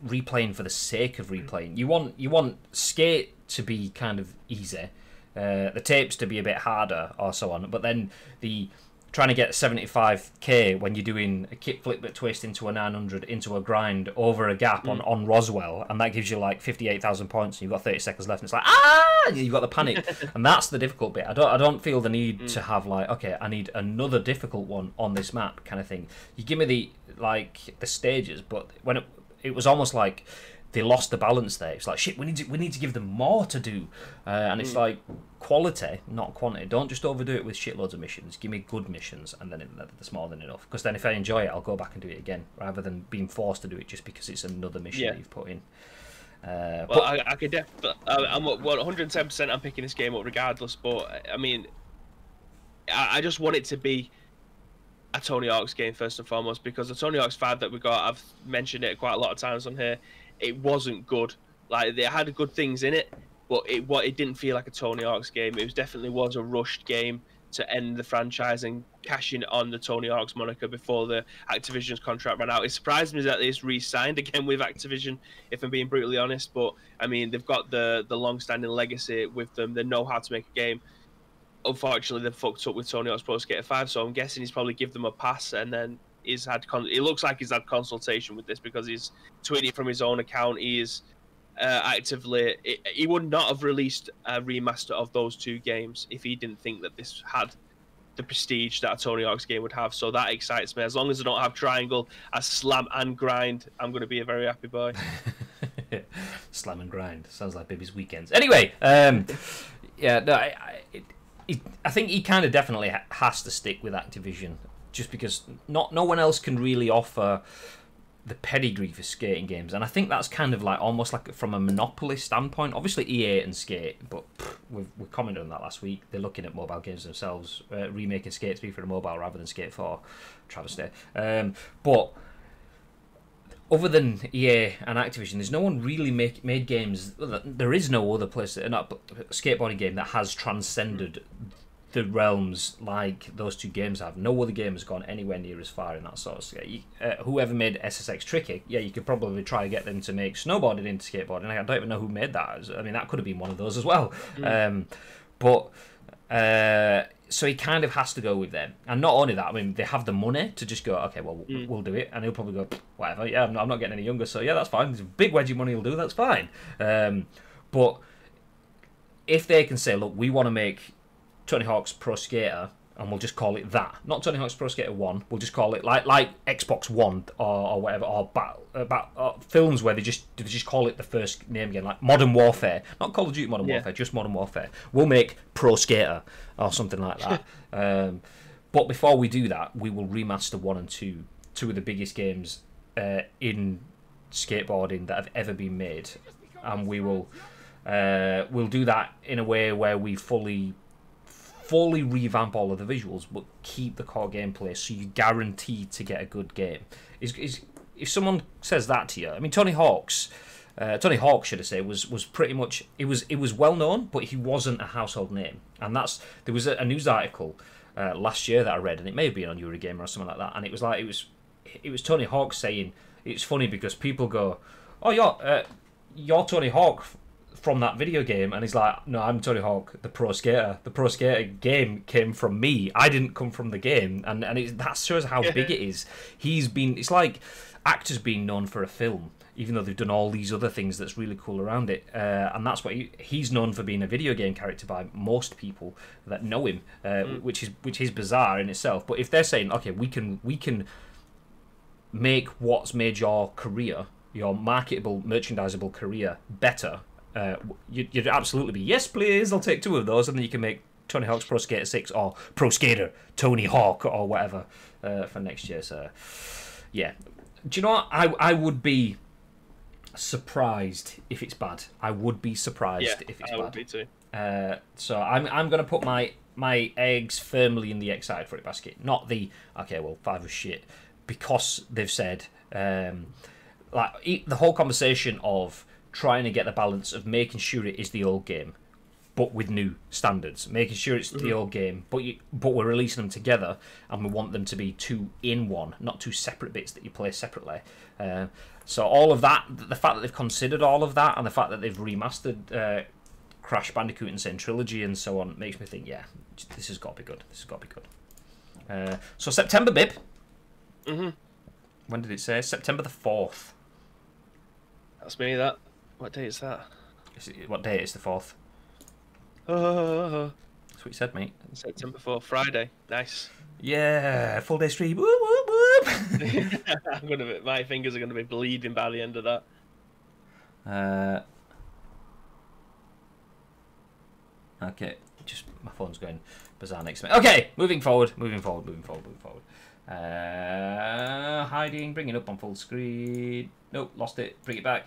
replaying for the sake of replaying. You want skate to be kind of easy, the tapes to be a bit harder or so on, but then trying to get 75k when you're doing a kickflip but twist into a 900 into a grind over a gap on Roswell, and that gives you like 58,000 points, and you've got 30 seconds left, and it's like you've got the panic, and that's the difficult bit. I don't feel the need to have like, okay, I need another difficult one on this map kind of thing. You give me the stages, but when it was almost like they lost the balance there. It's like, shit, we need to give them more to do, and it's like quality, not quantity. Don't just overdo it with shitloads of missions. Give me good missions, and then that's more than enough. Because then if I enjoy it, I'll go back and do it again, rather than being forced to do it just because it's another mission that you've put in. I could definitely. I'm 110%. I'm picking this game up regardless. But I mean, I just want it to be a Tony Hawk's game first and foremost, because the Tony Hawk's 5 that we got, I've mentioned it quite a lot of times on here. It wasn't good. Like, they had good things in it, but it didn't feel like a Tony Hawk's game. It definitely was a rushed game to end the franchise and cashing on the Tony Hawk's moniker before the Activision's contract ran out. It surprised me that it's re-signed again with Activision, if I'm being brutally honest. But I mean, they've got the long-standing legacy with them. They know how to make a game. Unfortunately, they've fucked up with Tony Hawk's Pro Skater 5, so I'm guessing he's probably give them a pass, and then it looks like he's had consultation with this, because he's tweeting from his own account. He's actively. He would not have released a remaster of those two games if he didn't think that this had the prestige that a Tony Hawk's game would have. So that excites me. As long as I don't have Triangle, I slam and grind, I'm going to be a very happy boy. Slam and grind. Sounds like baby's weekends. Anyway, yeah, no, I think he kind of definitely has to stick with Activision, just because no one else can really offer the pedigree for skating games, and I think that's kind of like almost like from a monopoly standpoint. Obviously EA and Skate, but we commented on that last week. They're looking at mobile games themselves, remaking Skate 3 for the mobile rather than Skate 4. Travesty. But other than EA and Activision, there's no one really made games. There is no other place, not skateboarding game that has transcended the realms like those two games have. No other game has gone anywhere near as far in that sort of skate. Whoever made SSX Tricky, yeah, you could probably try to get them to make snowboarding into skateboarding. I don't even know who made that. I mean, that could have been one of those as well. So he kind of has to go with them. And not only that, I mean, they have the money to just go, okay, well, we'll do it. And he'll probably go, whatever, yeah, I'm not getting any younger, so yeah, that's fine. There's a big wedge of money he'll do, that's fine. But if they can say, look, we want to make Tony Hawk's Pro Skater, and we'll just call it that. Not Tony Hawk's Pro Skater 1. We'll just call it like Xbox One or whatever, or films where they just call it the first name again, like Modern Warfare. Not Call of Duty Modern Warfare, just Modern Warfare. We'll make Pro Skater or something like that. But before we do that, we will remaster 1 and 2, two of the biggest games in skateboarding that have ever been made, and we'll do that in a way where we fully revamp all of the visuals, but keep the core gameplay, so you're guaranteed to get a good game. If someone says that to you, I mean, Tony Hawk, should I say, was pretty much, it was well known, but he wasn't a household name. And there was a news article last year that I read, and it may have been on Eurogamer or something like that, and it was like it was Tony Hawk saying, it's funny because people go, oh, you're Tony Hawk from that video game, and he's like, no, I'm Tony Hawk, the Pro Skater. The Pro Skater game came from me. I didn't come from the game, and that shows how big it is. It's like actors being known for a film, even though they've done all these other things that's really cool around it, and that's what he's known for, being a video game character by most people that know him, which is bizarre in itself. But if they're saying, okay, we can make what's made your career, your marketable, merchandisable career, better, you'd absolutely be, yes please, I'll take 2 of those, and then you can make Tony Hawk's Pro Skater 6 or Pro Skater Tony Hawk or whatever for next year. So yeah, do you know what, I would be surprised if it's bad. I would be surprised if it's bad. Would be too. So I'm going to put my eggs firmly in the excited for it basket, not the okay, well, 5 was shit, because they've said like the whole conversation of trying to get the balance of making sure it is the old game, but with new standards, making sure it's the old game, but we're releasing them together, and we want them to be 2 in 1, not 2 separate bits that you play separately. So all of that, the fact that they've considered all of that, and the fact that they've remastered Crash Bandicoot and Insane Trilogy and so on, makes me think, yeah, this has got to be good. This has got to be good. So September, Bib. When did it say? September the 4th. That's me, that. What day is that? What day is the 4th? That's what you said, mate. September 4th, Friday. Nice. Yeah, full day stream. Whoop, whoop, whoop. My fingers are gonna be bleeding by the end of that. Okay, just my phone's going bizarre next to me. Okay, moving forward. Hiding, bring it up on full screen. Nope, lost it. Bring it back.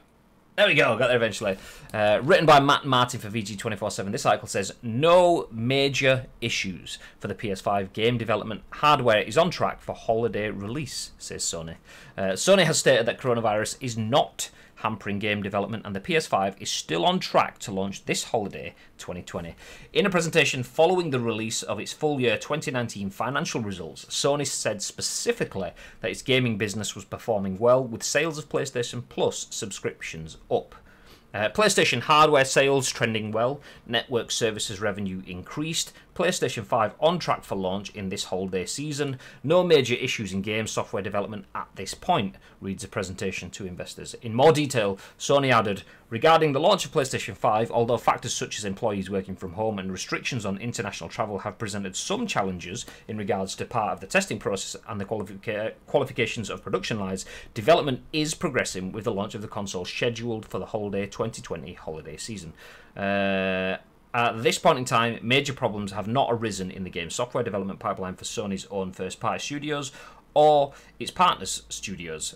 There we go, got there eventually. Written by Matt and Martin for VG247. This article says, no major issues for the PS5 game development. Hardware is on track for holiday release, says Sony. Sony has stated that coronavirus is not hampering game development, and the PS5 is still on track to launch this holiday 2020. In a presentation following the release of its full year 2019 financial results, Sony said specifically that its gaming business was performing well, with sales of PlayStation Plus subscriptions up. PlayStation hardware sales trending well, network services revenue increased, PlayStation 5 on track for launch in this holiday season, no major issues in game software development at this point, reads a presentation to investors. In more detail, Sony added, Regarding the launch of PlayStation 5, although factors such as employees working from home and restrictions on international travel have presented some challenges in regards to part of the testing process and the qualifications of production lines, development is progressing with the launch of the console scheduled for the holiday 2020 holiday season. At this point in time, major problems have not arisen in the game's software development pipeline for Sony's own first-party studios or its partners' studios.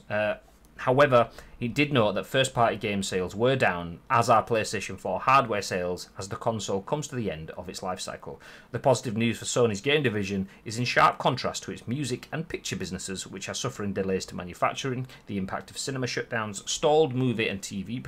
However, he did note that first-party game sales were down, as are PlayStation 4 hardware sales, as the console comes to the end of its life cycle. The positive news for Sony's game division is in sharp contrast to its music and picture businesses, which are suffering delays to manufacturing, the impact of cinema shutdowns, stalled movie and TV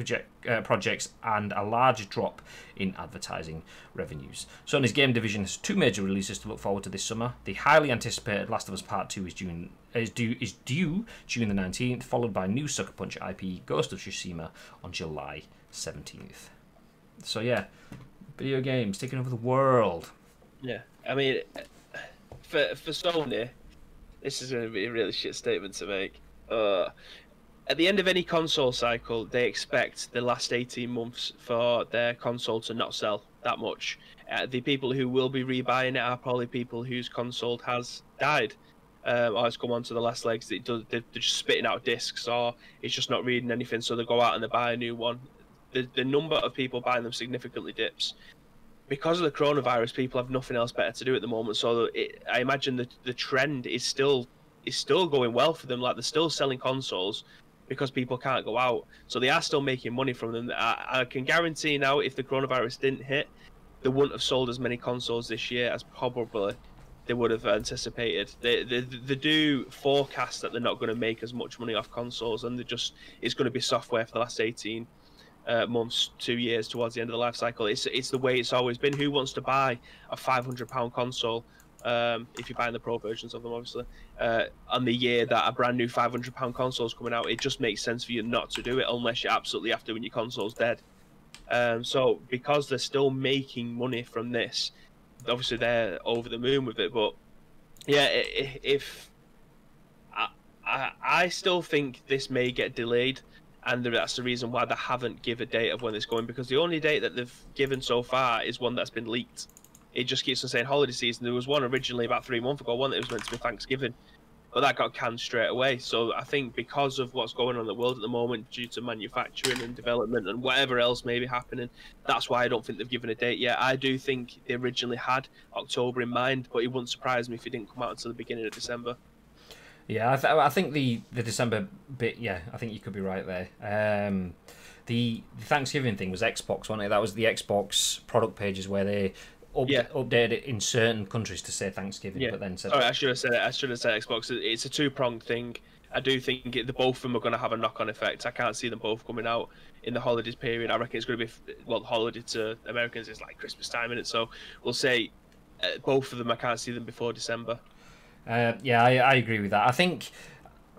projects, and a large drop in advertising revenues. Sony's game division has two major releases to look forward to this summer. The highly anticipated Last of Us Part 2 is due June the 19th, followed by new Sucker Punch IP Ghost of Tsushima on July 17th. So yeah, video games taking over the world. Yeah, I mean, for Sony, this is going to be a really shit statement to make. At the end of any console cycle, they expect the last 18 months for their console to not sell that much. The people who will be rebuying it are probably people whose console has died. Or it's come on to the last legs. They're just spitting out discs, or it's just not reading anything, so they go out and they buy a new one. The number of people buying them significantly dips. Because of the coronavirus, people have nothing else better to do at the moment, so I imagine the trend is still going well for them. Like, they're still selling consoles because people can't go out, so they are still making money from them. I can guarantee now, if the coronavirus didn't hit, they wouldn't have sold as many consoles this year as probably they would have anticipated. They do forecast that they're not going to make as much money off consoles, and it's going to be software for the last 18 months, 2 years towards the end of the life cycle. It's the way it's always been. Who wants to buy a £500 console, if you're buying the pro versions of them, obviously, on the year that a brand new £500 console is coming out? It just makes sense for you not to do it unless you absolutely have to when your console's dead. So because they're still making money from this, obviously they're over the moon with it. But yeah, if I still think this may get delayed, and that's the reason why they haven't given a date of when it's going, because the only date that they've given so far is one that's been leaked. It just keeps on saying holiday season. There was one originally about 3 months ago, one that was meant to be Thanksgiving, but that got canned straight away. So I think because of what's going on in the world at the moment, due to manufacturing and development and whatever else may be happening, that's why I don't think they've given a date yet. I do think they originally had October in mind, but it wouldn't surprise me if it didn't come out until the beginning of December. Yeah, I think the December bit, yeah, I think you could be right there. The Thanksgiving thing was Xbox, wasn't it? That was the Xbox product pages where they updated it in certain countries to say Thanksgiving, but then said... Sorry, I should have said it. I should have said Xbox. It's a two-pronged thing. I do think the both of them are going to have a knock-on effect. I can't see them both coming out in the holidays period. I reckon it's going to be... Well, holiday to Americans is like Christmas time, innit? So we'll say both of them, I can't see them before December. Yeah, I agree with that. I think...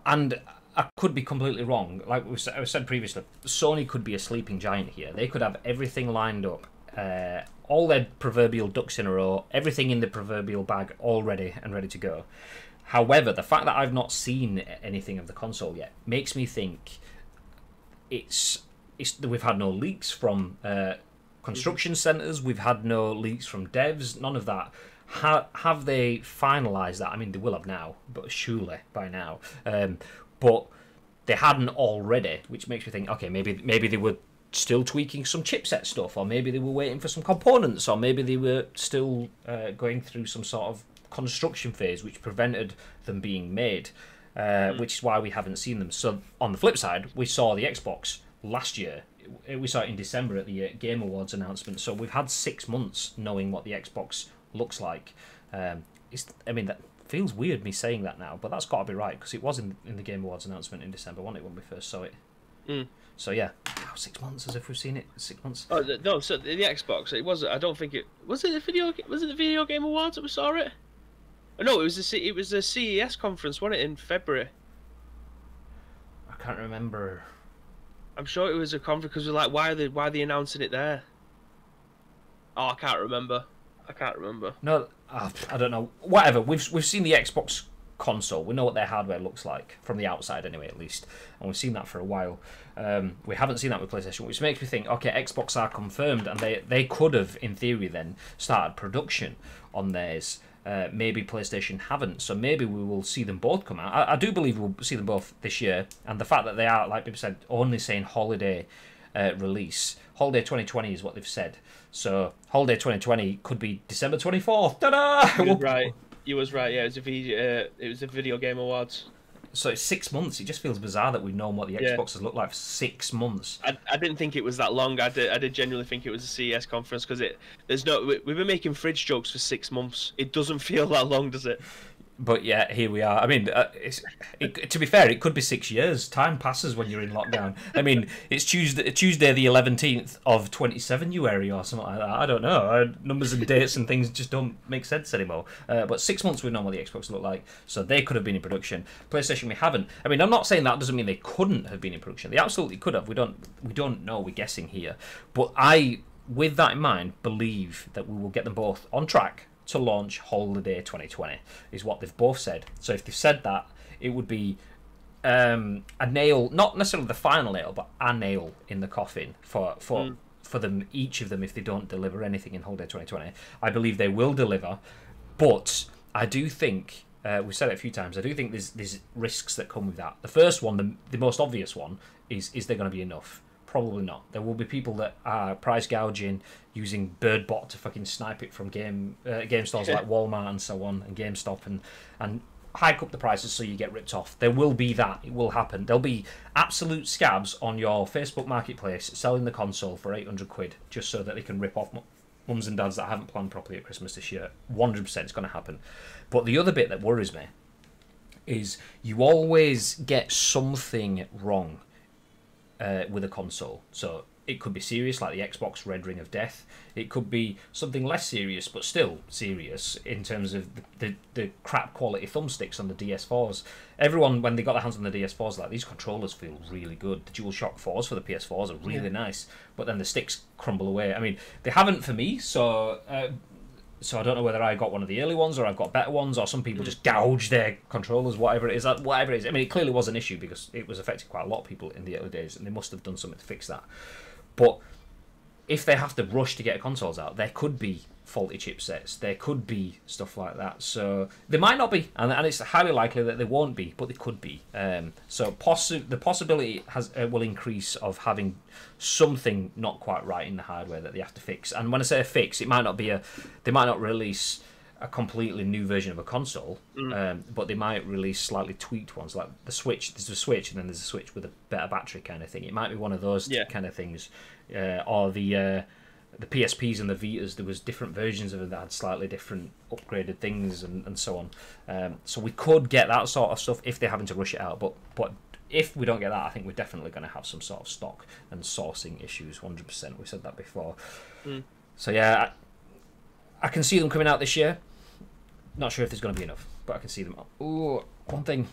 And I could be completely wrong. Like I said previously, Sony could be a sleeping giant here. They could have everything lined up. All their proverbial ducks in a row, everything in the proverbial bag all ready and ready to go. However, the fact that I've not seen anything of the console yet makes me think we've had no leaks from construction centres, we've had no leaks from devs, none of that. Have they finalised that? I mean, they will have now, but surely by now. But they hadn't already, which makes me think, okay, maybe they were still tweaking some chipset stuff, or maybe they were waiting for some components, or maybe they were still going through some sort of construction phase which prevented them being made, which is why we haven't seen them. So on the flip side, we saw the Xbox last year. We saw it in December at the Game Awards announcement, so we've had 6 months knowing what the Xbox looks like. I mean, that feels weird me saying that now, but that's got to be right, because it was in the Game Awards announcement in December, wasn't it, when we first saw it? So yeah, 6 months, as if we've seen it 6 months. Oh no! So the Xbox, it was. I don't think it was. It the video. Was it the Video Game Awards that we saw it? Oh, no, it was the CES conference, wasn't it, in February? I can't remember. I'm sure it was a conference, because we're like, why are they announcing it there? Oh, I can't remember. No, I don't know. Whatever. We've seen the Xbox console. We know what their hardware looks like from the outside anyway, at least, and we've seen that for a while. We haven't seen that with PlayStation, which makes me think, okay, Xbox are confirmed, and they could have, in theory, then started production on theirs. Maybe PlayStation haven't, so maybe we will see them both come out. I do believe we'll see them both this year, and the fact that they are, like people said, only saying holiday release. Holiday 2020 is what they've said. So holiday 2020 could be December 24th. Ta-da! You was right. You was right. Yeah, it was a video game awards. So it's 6 months. It just feels bizarre that we've known what the Xboxes look like for 6 months. I didn't think it was that long. I did genuinely think it was a CES conference because we've been making fridge jokes for 6 months. It doesn't feel that long, does it? But yeah, here we are. I mean, to be fair, it could be 6 years. Time passes when you're in lockdown. I mean, it's Tuesday the 11th of 27 or something like that. I don't know. Numbers and dates and things just don't make sense anymore. But 6 months we know what the Xbox look like, so they could have been in production. PlayStation, we haven't. I mean, I'm not saying that doesn't mean they couldn't have been in production. They absolutely could have. We don't know. We're guessing here. But I, with that in mind, believe that we will get them both on track to launch holiday 2020 is what they've both said. So if they've said that, it would be a nail, not necessarily the final nail, but a nail in the coffin for them, each of them, if they don't deliver anything in holiday 2020. I believe they will deliver, but I do think, we've said it a few times, I do think there's risks that come with that. The first one, the most obvious one, is there going to be enough? Probably not. There will be people that are price gouging, using BirdBot to fucking snipe it from game stores like Walmart and so on, and GameStop, and hike up the prices so you get ripped off. There will be that. It will happen. There'll be absolute scabs on your Facebook Marketplace selling the console for 800 quid just so that they can rip off mums and dads that haven't planned properly at Christmas this year. 100% it's going to happen. But the other bit that worries me is you always get something wrong with a console. So it could be serious, like the Xbox Red Ring of Death. It could be something less serious, but still serious, in terms of the crap quality thumbsticks on the DS4s. Everyone, when they got their hands on the DS4s, like, these controllers feel really good. The DualShock 4s for the PS4s are really nice, but then the sticks crumble away. I mean, they haven't for me, so I don't know whether I got one of the early ones or I've got better ones, or some people just gouge their controllers, whatever it is. I mean, it clearly was an issue because it was affecting quite a lot of people in the early days, and they must have done something to fix that. But if they have to rush to get consoles out, there could be faulty chipsets. There could be stuff like that. So they might not be, and it's highly likely that they won't be, but they could be. So the possibility will increase of having something not quite right in the hardware that they have to fix. And when I say a fix, it might not be they might not release a completely new version of a console, but they might release slightly tweaked ones, like the Switch. There's a Switch, and then there's a Switch with a better battery kind of thing. It might be one of those kind of things, or the PSPs and the Vitas. There was different versions of it that had slightly different upgraded things and so on. So we could get that sort of stuff if they're having to rush it out. But if we don't get that, I think we're definitely going to have some sort of stock and sourcing issues. 100%. We said that before. So yeah, I can see them coming out this year. Not sure if there's going to be enough, but I can see them. Oh, one thing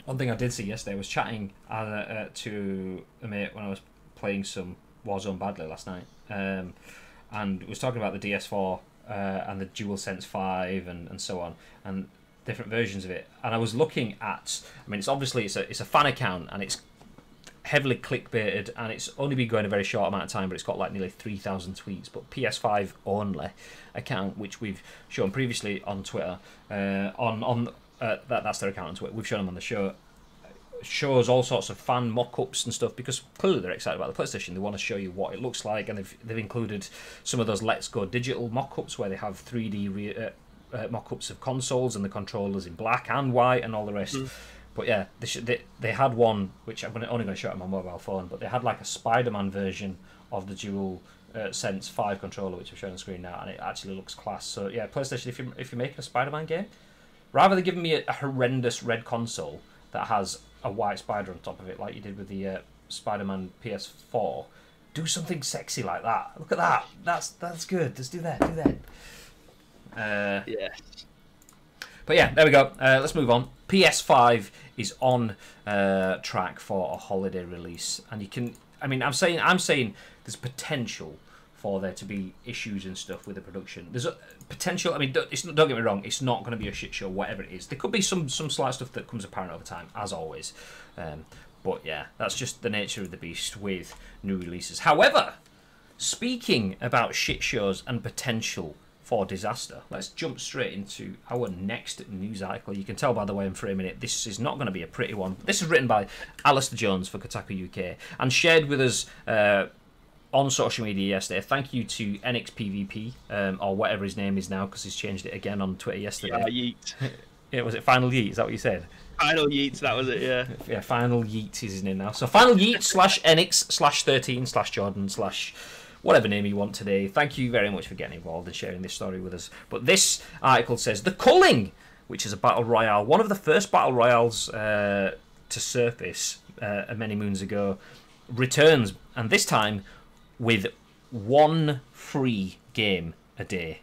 I did see yesterday, I was chatting to a mate when I was playing some Warzone badly last night, and was talking about the DS4 and the DualSense 5 and so on, and different versions of it. And I was looking at, I mean, it's obviously it's a fan account, and it's heavily clickbaited, and it's only been going a very short amount of time, but it's got like nearly 3,000 tweets. But PS5 only account, which we've shown previously on Twitter, that's their account on Twitter. We've shown them on the show. Shows all sorts of fan mock-ups and stuff, because clearly they're excited about the PlayStation. They want to show you what it looks like, and they've included some of those Let's Go digital mock-ups where they have 3D mock-ups of consoles and the controllers in black and white and all the rest. But yeah, they had one, which I'm only going to show it on my mobile phone, but they had like a Spider-Man version of the DualSense 5 controller, which I'm showing on the screen now, and it actually looks class. So yeah, PlayStation, if you're making a Spider-Man game, rather than giving me a horrendous red console that has a white spider on top of it, like you did with the Spider-Man PS4, do something sexy like that. Look at that. That's good. Just do that. Yes. But yeah, there we go. Let's move on. PS5 is on track for a holiday release, and you can. I mean, I'm saying there's potential for there to be issues and stuff with the production. There's a potential. I mean, don't get me wrong. It's not going to be a shit show, whatever it is. There could be some slight stuff that comes apparent over time, as always. But yeah, that's just the nature of the beast with new releases. However, speaking about shit shows and potential for disaster, let's jump straight into our next news article. You can tell by the way I'm framing it, this is not going to be a pretty one. This is written by Alistair Jones for Kotaku UK and shared with us on social media yesterday. Thank you to NXPVP, or whatever his name is now, because he's changed it again on Twitter yesterday. Yeah, Yeet. Yeah, was it Final Yeet? Is that what you said? Final Yeet, that was it, yeah. Yeah, Final Yeet is his name now. So Final Yeet /NX/13/Jordan/ whatever name you want today. Thank you very much for getting involved and sharing this story with us. But this article says, The Culling, which is a battle royale, one of the first battle royales to surface many moons ago, returns, and this time with one free game a day.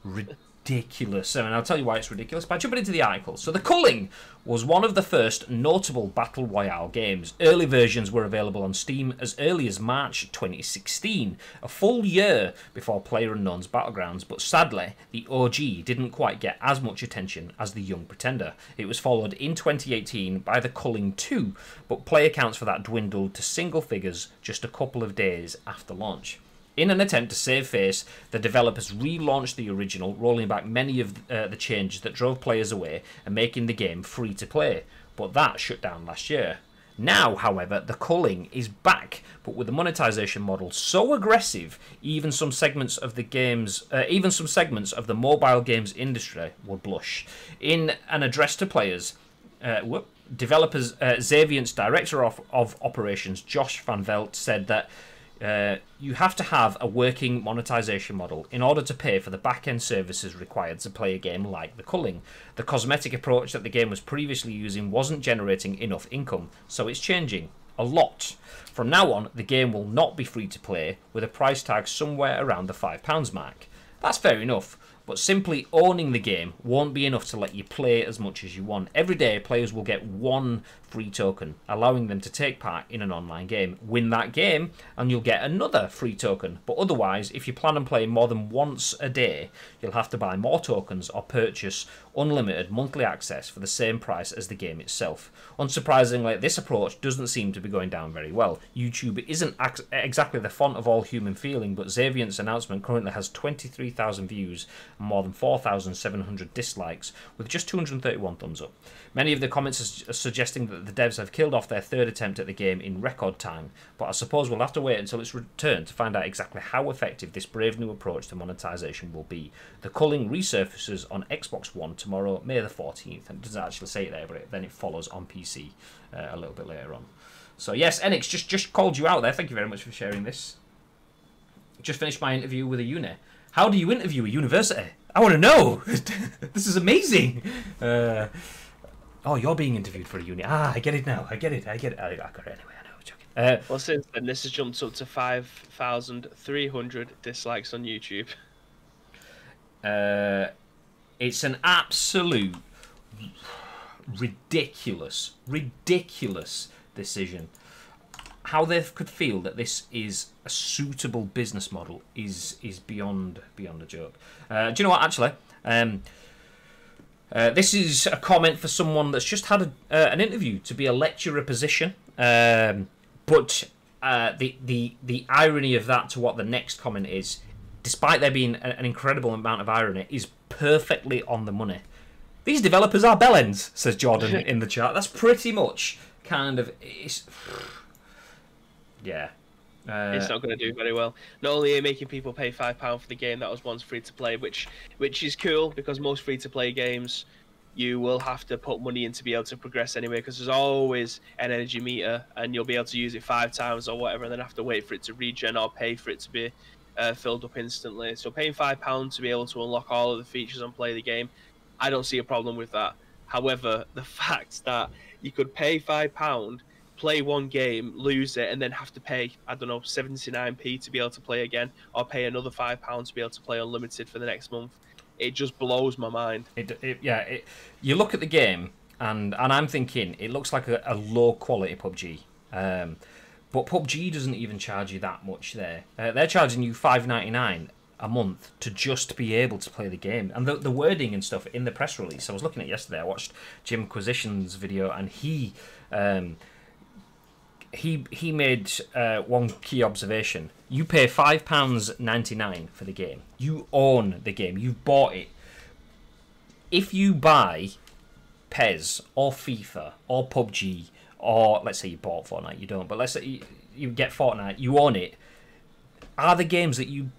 Ridiculous. And I'll tell you why it's ridiculous by jumping into the article. So The Culling was one of the first notable battle royale games. Early versions were available on Steam as early as March 2016, a full year before PlayerUnknown's Battlegrounds, but sadly the OG didn't quite get as much attention as The Young Pretender. It was followed in 2018 by The Culling 2, but player counts for that dwindled to single figures just a couple of days after launch. In an attempt to save face, the developers relaunched the original, rolling back many of the changes that drove players away and making the game free to play, but that shut down last year. Now, however, The Culling is back, but with the monetization model so aggressive, even some segments of the mobile games industry would blush. In an address to players, developers Xaviant's director of operations Josh Van Velt said that you have to have a working monetization model in order to pay for the back-end services required to play a game like The Culling. The cosmetic approach that the game was previously using wasn't generating enough income, so it's changing a lot. From now on, the game will not be free to play, with a price tag somewhere around the £5 mark. That's fair enough, but simply owning the game won't be enough to let you play as much as you want. Every day, players will get one free token, allowing them to take part in an online game. Win that game, and you'll get another free token. But otherwise, if you plan on playing more than once a day, you'll have to buy more tokens or purchase unlimited monthly access for the same price as the game itself. Unsurprisingly, this approach doesn't seem to be going down very well. YouTube isn't exactly the font of all human feeling, but Xaviant's announcement currently has 23,000 views and more than 4,700 dislikes, with just 231 thumbs up. Many of the comments are suggesting that the devs have killed off their third attempt at the game in record time, but I suppose we'll have to wait until its return to find out exactly how effective this brave new approach to monetization will be. The Culling resurfaces on Xbox One tomorrow, May the 14th, and it doesn't actually say it there, but then it follows on PC a little bit later on. So yes, Enix, just called you out there. Thank you very much for sharing this. Just finished my interview with a uni. How do you interview a university? I want to know. This is amazing. Oh, you're being interviewed for a uni. Ah, I get it now. I get it. I got it anyway. I know. I'm joking. Well, since then, this has jumped up to 5,300 dislikes on YouTube. It's an absolute ridiculous decision. How they could feel that this is a suitable business model is beyond a joke. Do you know what? Actually, this is a comment for someone that's just had an interview to be a lecturer position. But the irony of that to what the next comment is, despite there being an incredible amount of irony, is perfectly on the money. These developers are bellends, says Jordan in the chat. That's pretty much kind of... Yeah. It's not going to do very well. Not only are you making people pay £5 for the game that was once free to play, which is cool, because most free to play games you will have to put money in to be able to progress anyway, because there's always an energy meter and you'll be able to use it 5 times or whatever, and then have to wait for it to regen or pay for it to be filled up instantly. So paying £5 to be able to unlock all of the features and play the game, I don't see a problem with that. However, the fact that you could pay £5, play one game, lose it, and then have to pay, I don't know, 79p to be able to play again, or pay another £5 to be able to play unlimited for the next month, it just blows my mind. You look at the game, and I'm thinking it looks like a low quality PUBG. But PUBG doesn't even charge you that much there. They're charging you $5.99 a month to just be able to play the game. And the wording and stuff in the press release, I was looking at yesterday, I watched Jim Quisition's video, and he made one key observation. You pay £5.99 for the game. You own the game. You've bought it. If you buy PES or FIFA or PUBG, or let's say you bought Fortnite, you don't, but let's say you get Fortnite, you own it, are the games that you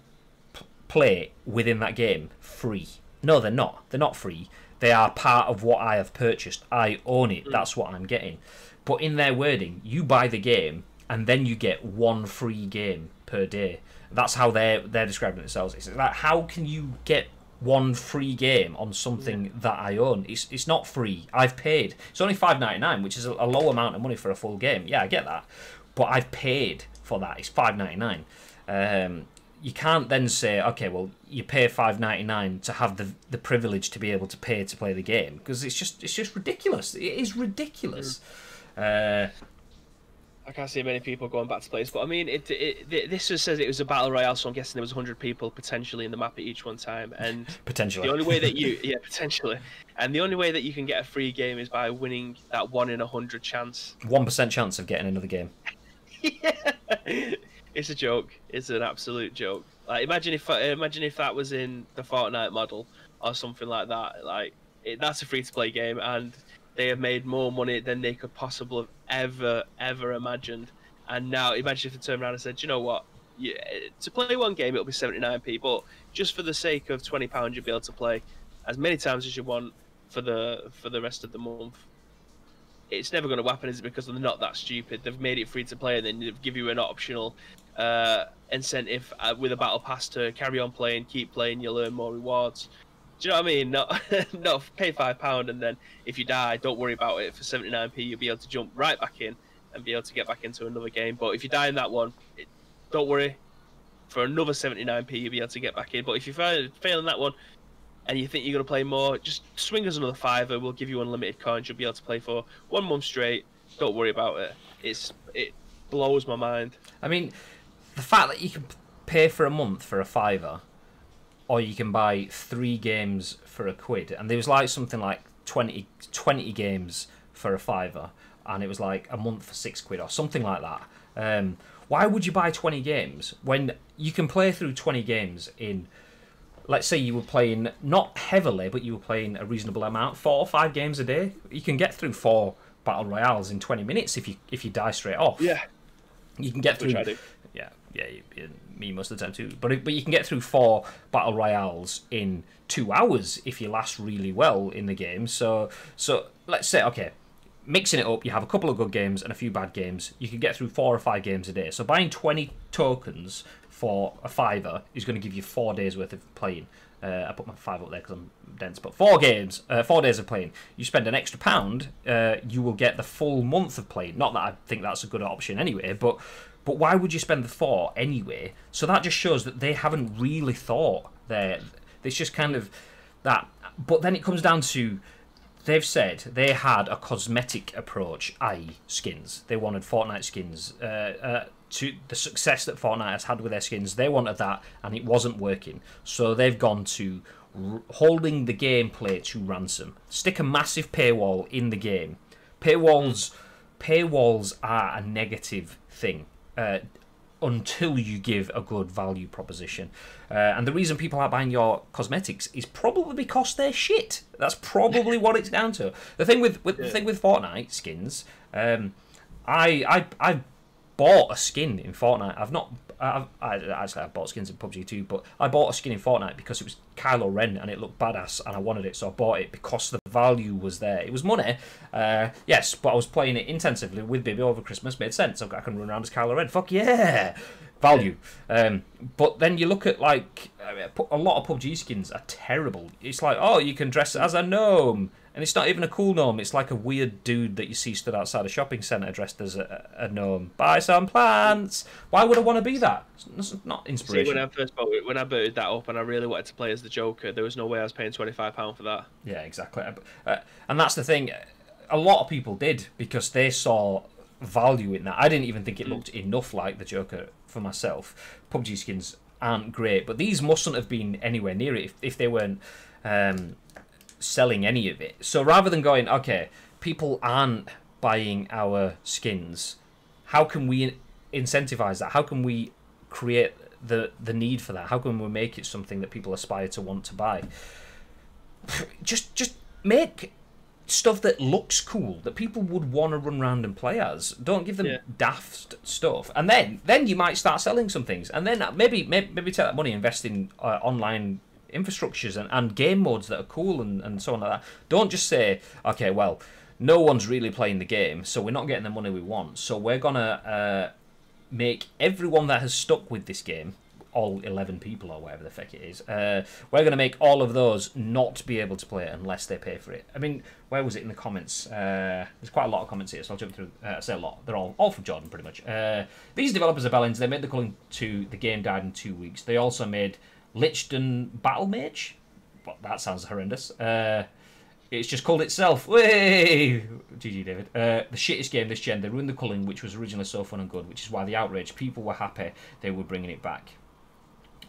play within that game free? No, they're not. They're not free. They are part of what I have purchased. I own it. That's what I'm getting. But in their wording, you buy the game and then you get one free game per day. That's how they're describing it themselves. It's like, how can you get one free game on something that I own? It's not free. I've paid. It's only $5.99, which is a low amount of money for a full game. Yeah, I get that, but I've paid for that. It's $5.99. You can't then say, okay, well, you pay $5.99 to have the privilege to be able to pay to play the game, because it's just ridiculous. It is ridiculous. I can't see many people going back to play this, but I mean, this just says it was a battle royale, so I'm guessing there was 100 people potentially in the map at each one time, and potentially the only way that potentially, and the only way that you can get a free game is by winning that 1 in 100 chance, 1% chance of getting another game. Yeah, it's a joke. It's an absolute joke. Like, imagine if that was in the Fortnite model or something like that. Like, that's a free-to-play game, and they have made more money than they could possibly have ever imagined. And now, imagine if they turned around and said, you know what? Yeah, to play one game, it'll be 79p, but just for the sake of £20, you'll be able to play as many times as you want for the rest of the month. It's never going to happen, is it? Because they're not that stupid. They've made it free to play, and then they give you an optional incentive with a battle pass to carry on playing, keep playing. You'll earn more rewards. Do you know what I mean? Not pay £5, and then if you die, don't worry about it. For 79p, you'll be able to jump right back in and be able to get back into another game. But if you die in that one, don't worry. For another 79p, you'll be able to get back in. But if you fail in that one, and you think you're going to play more, just swing us another £5. We'll give you unlimited coins. You'll be able to play for 1 month straight. Don't worry about it. It blows my mind. I mean, the fact that you can pay for a month for a £5, or you can buy 3 games for £1, and there was like something like 20 games for a £5, and it was like a month for £6 or something like that. Why would you buy 20 games when you can play through 20 games in? Let's say you were playing, not heavily, but you were playing a reasonable amount, 4 or 5 games a day. You can get through 4 battle royales in 20 minutes if you die straight off. Yeah, you can get through. Which I do. Yeah, me most of the time too. But you can get through 4 battle royales in 2 hours if you last really well in the game. So let's say, okay, mixing it up, you have a couple of good games and a few bad games. You can get through 4 or 5 games a day. So buying 20 tokens for a £5 is going to give you 4 days worth of playing. I put my 5 up there because I'm dense, but 4 days of playing. You spend an extra £1, you will get the full month of playing. Not that I think that's a good option anyway, but why would you spend the 4 anyway? So that just shows that they haven't really thought there. It's just kind of that. But then it comes down to, they've said they had a cosmetic approach, i.e. skins. They wanted Fortnite skins. To the success that Fortnite has had with their skins, they wanted that, and it wasn't working. So they've gone to holding the gameplay to ransom. Stick a massive paywall in the game. Paywalls are a negative thing until you give a good value proposition. And the reason people aren't buying your cosmetics is probably because they're shit. That's probably what it's down to. The thing with Fortnite skins, I bought a skin in Fortnite. I've bought skins in PUBG too, but I bought a skin in Fortnite because it was Kylo Ren and it looked badass and I wanted it, so I bought it because the value was there. It was money, yes, but I was playing it intensively with Bibby over Christmas. Made sense. I can run around as Kylo Ren. Fuck yeah, value. But then you look at like a lot of PUBG skins are terrible. It's like, oh, you can dress as a gnome. And it's not even a cool gnome. It's like a weird dude that you see stood outside a shopping centre dressed as a gnome. Buy some plants. Why would I want to be that? It's not inspiration. See, when I booted that up and I really wanted to play as the Joker, there was no way I was paying £25 for that. Yeah, exactly. And that's the thing. A lot of people did because they saw value in that. I didn't even think it looked enough like the Joker for myself. PUBG skins aren't great, but these mustn't have been anywhere near it if they weren't selling any of it. So rather than going, okay, people aren't buying our skins, how can we incentivize that? How can we create the need for that? How can we make it something that people aspire to want to buy? Just make stuff that looks cool, that people would want to run around and play as. Don't give them daft stuff, and then you might start selling some things, and then maybe take that money, invest in online infrastructures and game modes that are cool and so on like that. Don't just say, okay, well, no one's really playing the game, so we're not getting the money we want, so we're gonna make everyone that has stuck with this game, all 11 people or whatever the fuck it is, we're going to make all of those not be able to play it unless they pay for it. I mean, where was it in the comments? There's quite a lot of comments here, so I'll jump through. I say a lot. They're all from Jordan, pretty much. These developers are Bellins. They made the Culling 2. The game died in 2 weeks. They also made Lichten Battle Mage. Well, that sounds horrendous. It's just called itself. Way! GG, David. The shittest game this gen. They ruined the Culling, which was originally so fun and good, which is why the outrage. People were happy they were bringing it back.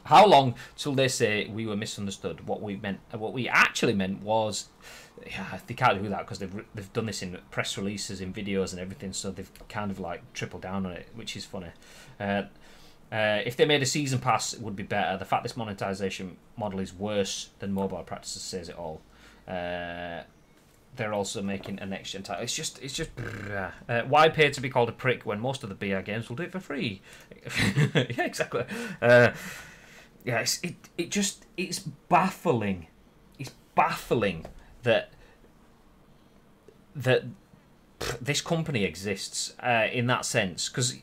How long till they say we were misunderstood? What we actually meant was, they can't do that because they've done this in press releases, in videos, and everything. So they've kind of like tripled down on it, which is funny. If they made a season pass, it would be better. The fact this monetization model is worse than mobile practices says it all. They're also making a next gen title. It's just why pay to be called a prick when most of the BR games will do it for free? Yeah, exactly. Yeah, it's baffling. It's baffling that this company exists in that sense. Because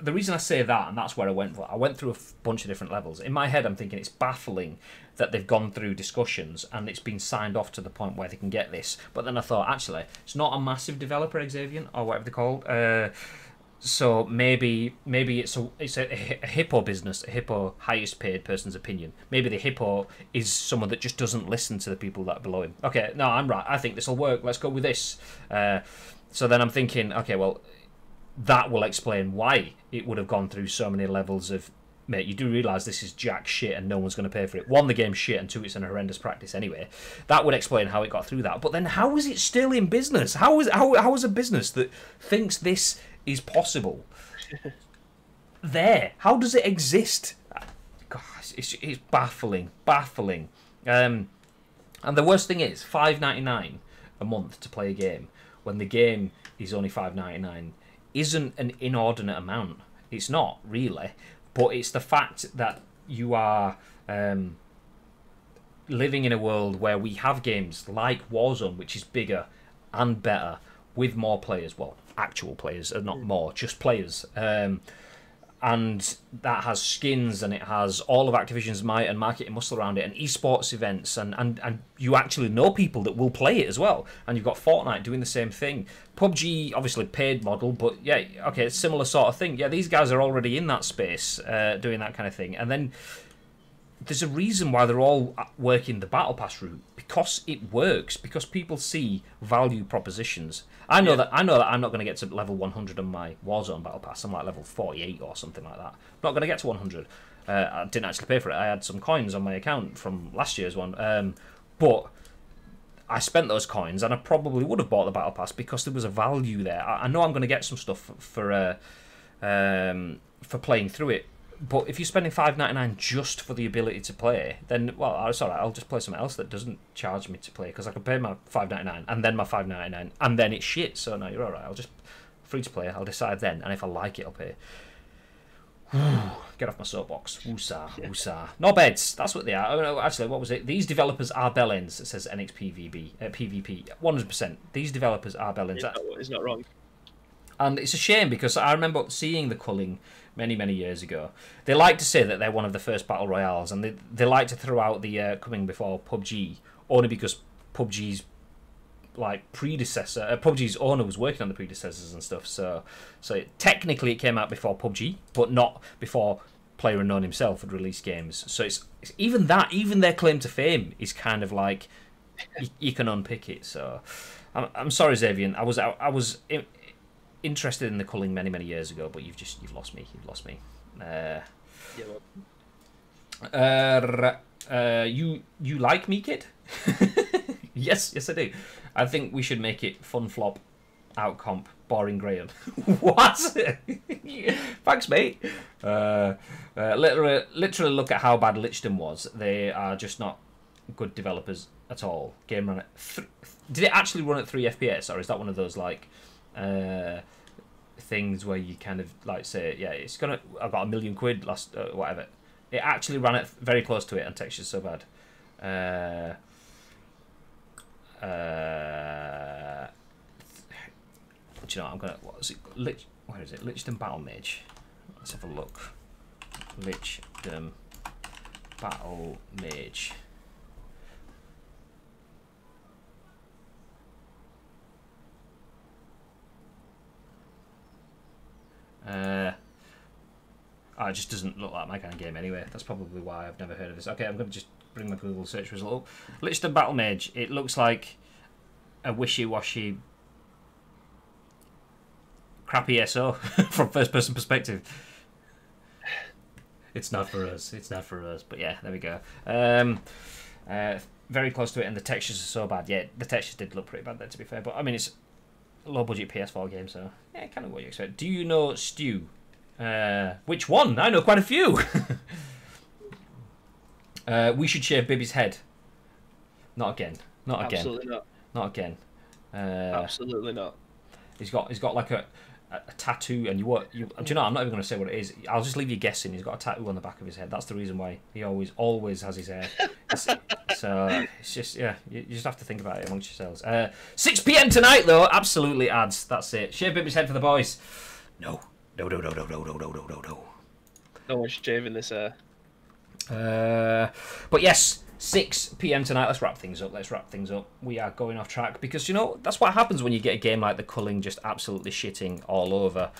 the reason I say that, and that's where I went through a bunch of different levels. In my head, I'm thinking it's baffling that they've gone through discussions and it's been signed off to the point where they can get this. But then I thought, actually, it's not a massive developer, Xavier, or whatever they're called. So maybe it's a hippo business, a hippo highest paid person's opinion. Maybe the hippo is someone that just doesn't listen to the people that are below him. Okay, no, I'm right. I think this will work. Let's go with this. So then I'm thinking, okay, well, that will explain why it would have gone through so many levels of, mate, you do realise this is jack shit and no one's going to pay for it. One, the game's shit, and two, it's an horrendous practice anyway. That would explain how it got through that. But then how is it still in business? How is a business that thinks this is possible there? How does it exist? Gosh, it's baffling. And the worst thing is, $5.99 a month to play a game when the game is only $5.99 isn't an inordinate amount. It's not really, but it's the fact that you are living in a world where we have games like Warzone, which is bigger and better with more players. Well, actual players, not more, just players. And that has skins, and it has all of Activision's might and marketing muscle around it, and esports events, and you actually know people that will play it as well. And you've got Fortnite doing the same thing. PUBG, obviously paid model, but yeah, okay, it's similar sort of thing. Yeah, these guys are already in that space doing that kind of thing. And then there's a reason why they're all working the Battle Pass route, because it works, because people see value propositions. I know that I'm not going to get to level 100 on my Warzone Battle Pass. I'm like level 48 or something like that. I'm not going to get to 100. I didn't actually pay for it. I had some coins on my account from last year's one, but I spent those coins, and I probably would have bought the Battle Pass because there was a value there. I know I'm going to get some stuff for playing through it. But if you're spending $5.99 just for the ability to play, then, well, it's all right. I'll just play something else that doesn't charge me to play, because I can pay my $5.99 and then my $5.99 and then it's shit. So no, you're all right. I'll just free to play. I'll decide then, and if I like it, I'll pay. Get off my soapbox. Woosah. No beds. That's what they are. Oh, no, actually, what was it? These developers are bellends. It says NXPVB, PvP. 100%. These developers are bellends. It's not wrong. And it's a shame, because I remember seeing the Culling many years ago. They like to say that they're one of the first battle royales, and they like to throw out the coming before PUBG, only because PUBG's like predecessor, PUBG's owner was working on the predecessors and stuff. So technically it came out before PUBG, but not before PlayerUnknown himself had released games. So it's even their claim to fame is kind of like you can unpick it. So I'm sorry, Xavier. I was interested in the culling many years ago, but you've lost me. You've lost me. You like me, kid? Yes, I do. I think we should make it fun flop, out comp, boring Graham. What? Thanks, mate. Literally look at how bad Lichton was. They are just not good developers at all. Game run at did it actually run at 3 FPS, or is that one of those like things where you kind of like say, yeah, it's gonna, I got £1 million last whatever. It actually ran it very close to it, and texture's so bad. Do you know what, I'm gonna, what is it? Where is it? Lichdom Battle Mage. Let's have a look. Lichdom Battle Mage. Oh, it just doesn't look like my kind of game anyway. That's probably why I've never heard of this. Okay, I'm going to just bring my Google search result up. Lichdom Battle Mage. It looks like a wishy-washy, crappy SO from first-person perspective. It's not for us. It's not for us. But yeah, there we go. Very close to it, and the textures are so bad. Yeah, the textures did look pretty bad there, to be fair. But I mean, it's a low-budget PS4 game, so yeah, kind of what you expect. Do you know Stew? Which one? I know quite a few. We should shave Bibby's head. Not again. Not again. Absolutely not. Not again. Absolutely not. He's got like a tattoo, and do you know? I'm not even going to say what it is. I'll just leave you guessing. He's got a tattoo on the back of his head. That's the reason why he always has his hair. So it's just, yeah, you just have to think about it amongst yourselves. 6 PM tonight though. Absolutely ads. That's it. Shave Bibby's head for the boys. No. No. No one's shaving this hair. But yes, 6 PM tonight. Let's wrap things up. We are going off track because, you know, that's what happens when you get a game like the Culling just absolutely shitting all over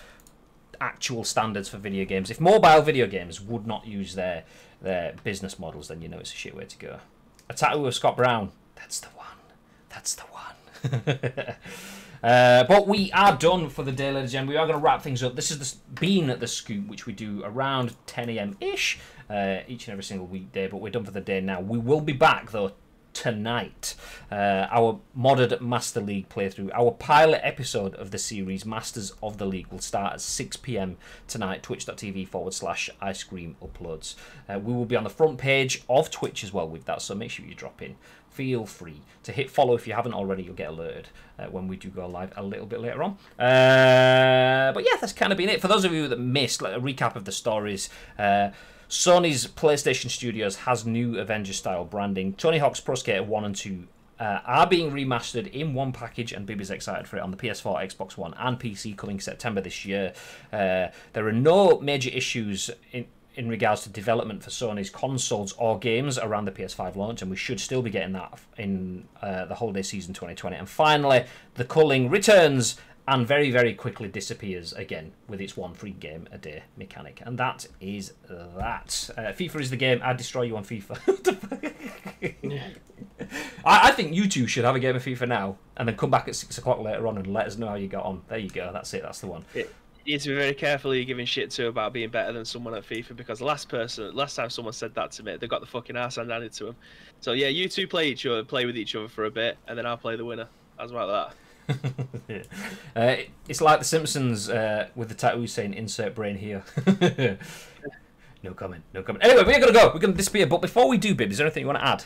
actual standards for video games. If mobile video games would not use their business models, then you know it's a shit way to go. A tattoo of Scott Brown. That's the one. But we are done for the day, ladies and gentlemen. We are going to wrap things up. This has been the Scoop, which we do around 10 AM-ish each and every single weekday, but we're done for the day now. We will be back, though, tonight. Our modded Master League playthrough, our pilot episode of the series, Masters of the League, will start at 6 PM tonight, twitch.tv/Ice Cream Uploads. We will be on the front page of Twitch as well with that, so make sure you drop in. Feel free to hit follow if you haven't already. You'll get alerted when we do go live a little bit later on. But yeah, that's kind of been it. For those of you that missed, like a recap of the stories. Sony's PlayStation Studios has new Avengers-style branding. Tony Hawk's Pro Skater 1 and 2 are being remastered in one package, and Bibby's excited for it on the PS4, Xbox One, and PC coming September this year. There are no major issues in regards to development for Sony's consoles or games around the PS5 launch, and we should still be getting that in the holiday season 2020. And finally, the Culling returns and very, very quickly disappears again with its one free game a day mechanic. And that is that. FIFA is the game. I'd destroy you on FIFA. I think you two should have a game of FIFA now and then come back at 6 o'clock later on and let us know how you got on. There you go. That's it. That's the one. You need to be very careful who you're giving shit to about being better than someone at FIFA, because the last time someone said that to me, they got the fucking arse handed to them. So yeah, you two play with each other for a bit, and then I'll play the winner. How's about that? It's like The Simpsons with the tattoo saying "insert brain here." No comment. Anyway, we're gonna go. We're gonna disappear. But before we do, Bib, is there anything you want to add?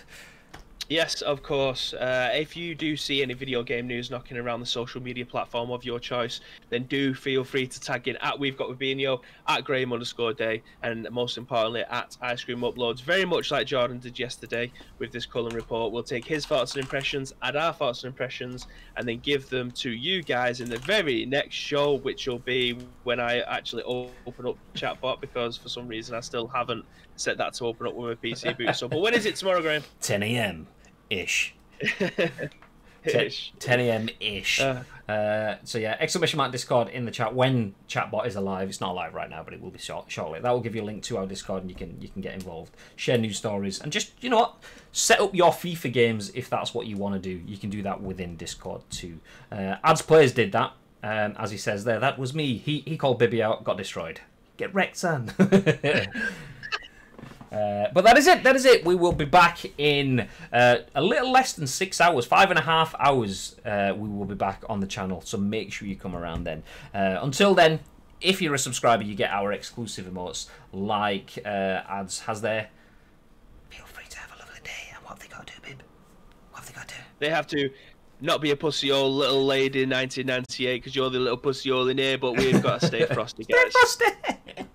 Yes, of course. If you do see any video game news knocking around the social media platform of your choice, then do feel free to tag in at We've Got Webinio, at Graham_Day, and most importantly at Ice Cream Uploads. Very much like Jordan did yesterday with this Culling report. We'll take his thoughts and impressions, add our thoughts and impressions, and then give them to you guys in the very next show, which will be when I actually open up chatbot, because for some reason I still haven't set that to open up with my PC boot. So, but when is it tomorrow, Graham? 10 AM. Ish. 10 AM-ish. So yeah, exclamation mark Discord in the chat when chatbot is alive. It's not alive right now, but it will be shortly. That will give you a link to our Discord, and you can get involved, share news stories, and just, you know what, set up your FIFA games if that's what you want to do. You can do that within Discord too. Ads Players did that. As he says there, that was me. He called Bibby out, got destroyed. Get wrecked, son. But that is it. That is it. We will be back in a little less than 6 hours, 5.5 hours. We will be back on the channel, so make sure you come around then. Until then, if you're a subscriber, you get our exclusive emotes like Ads has there. Feel free to have a lovely day. And what have they got to do, Bib? What have they got to do? They have to not be a pussy old little lady in 1998 because you're the little pussy old in here, but we've got to stay frosty, guys. Stay frosty.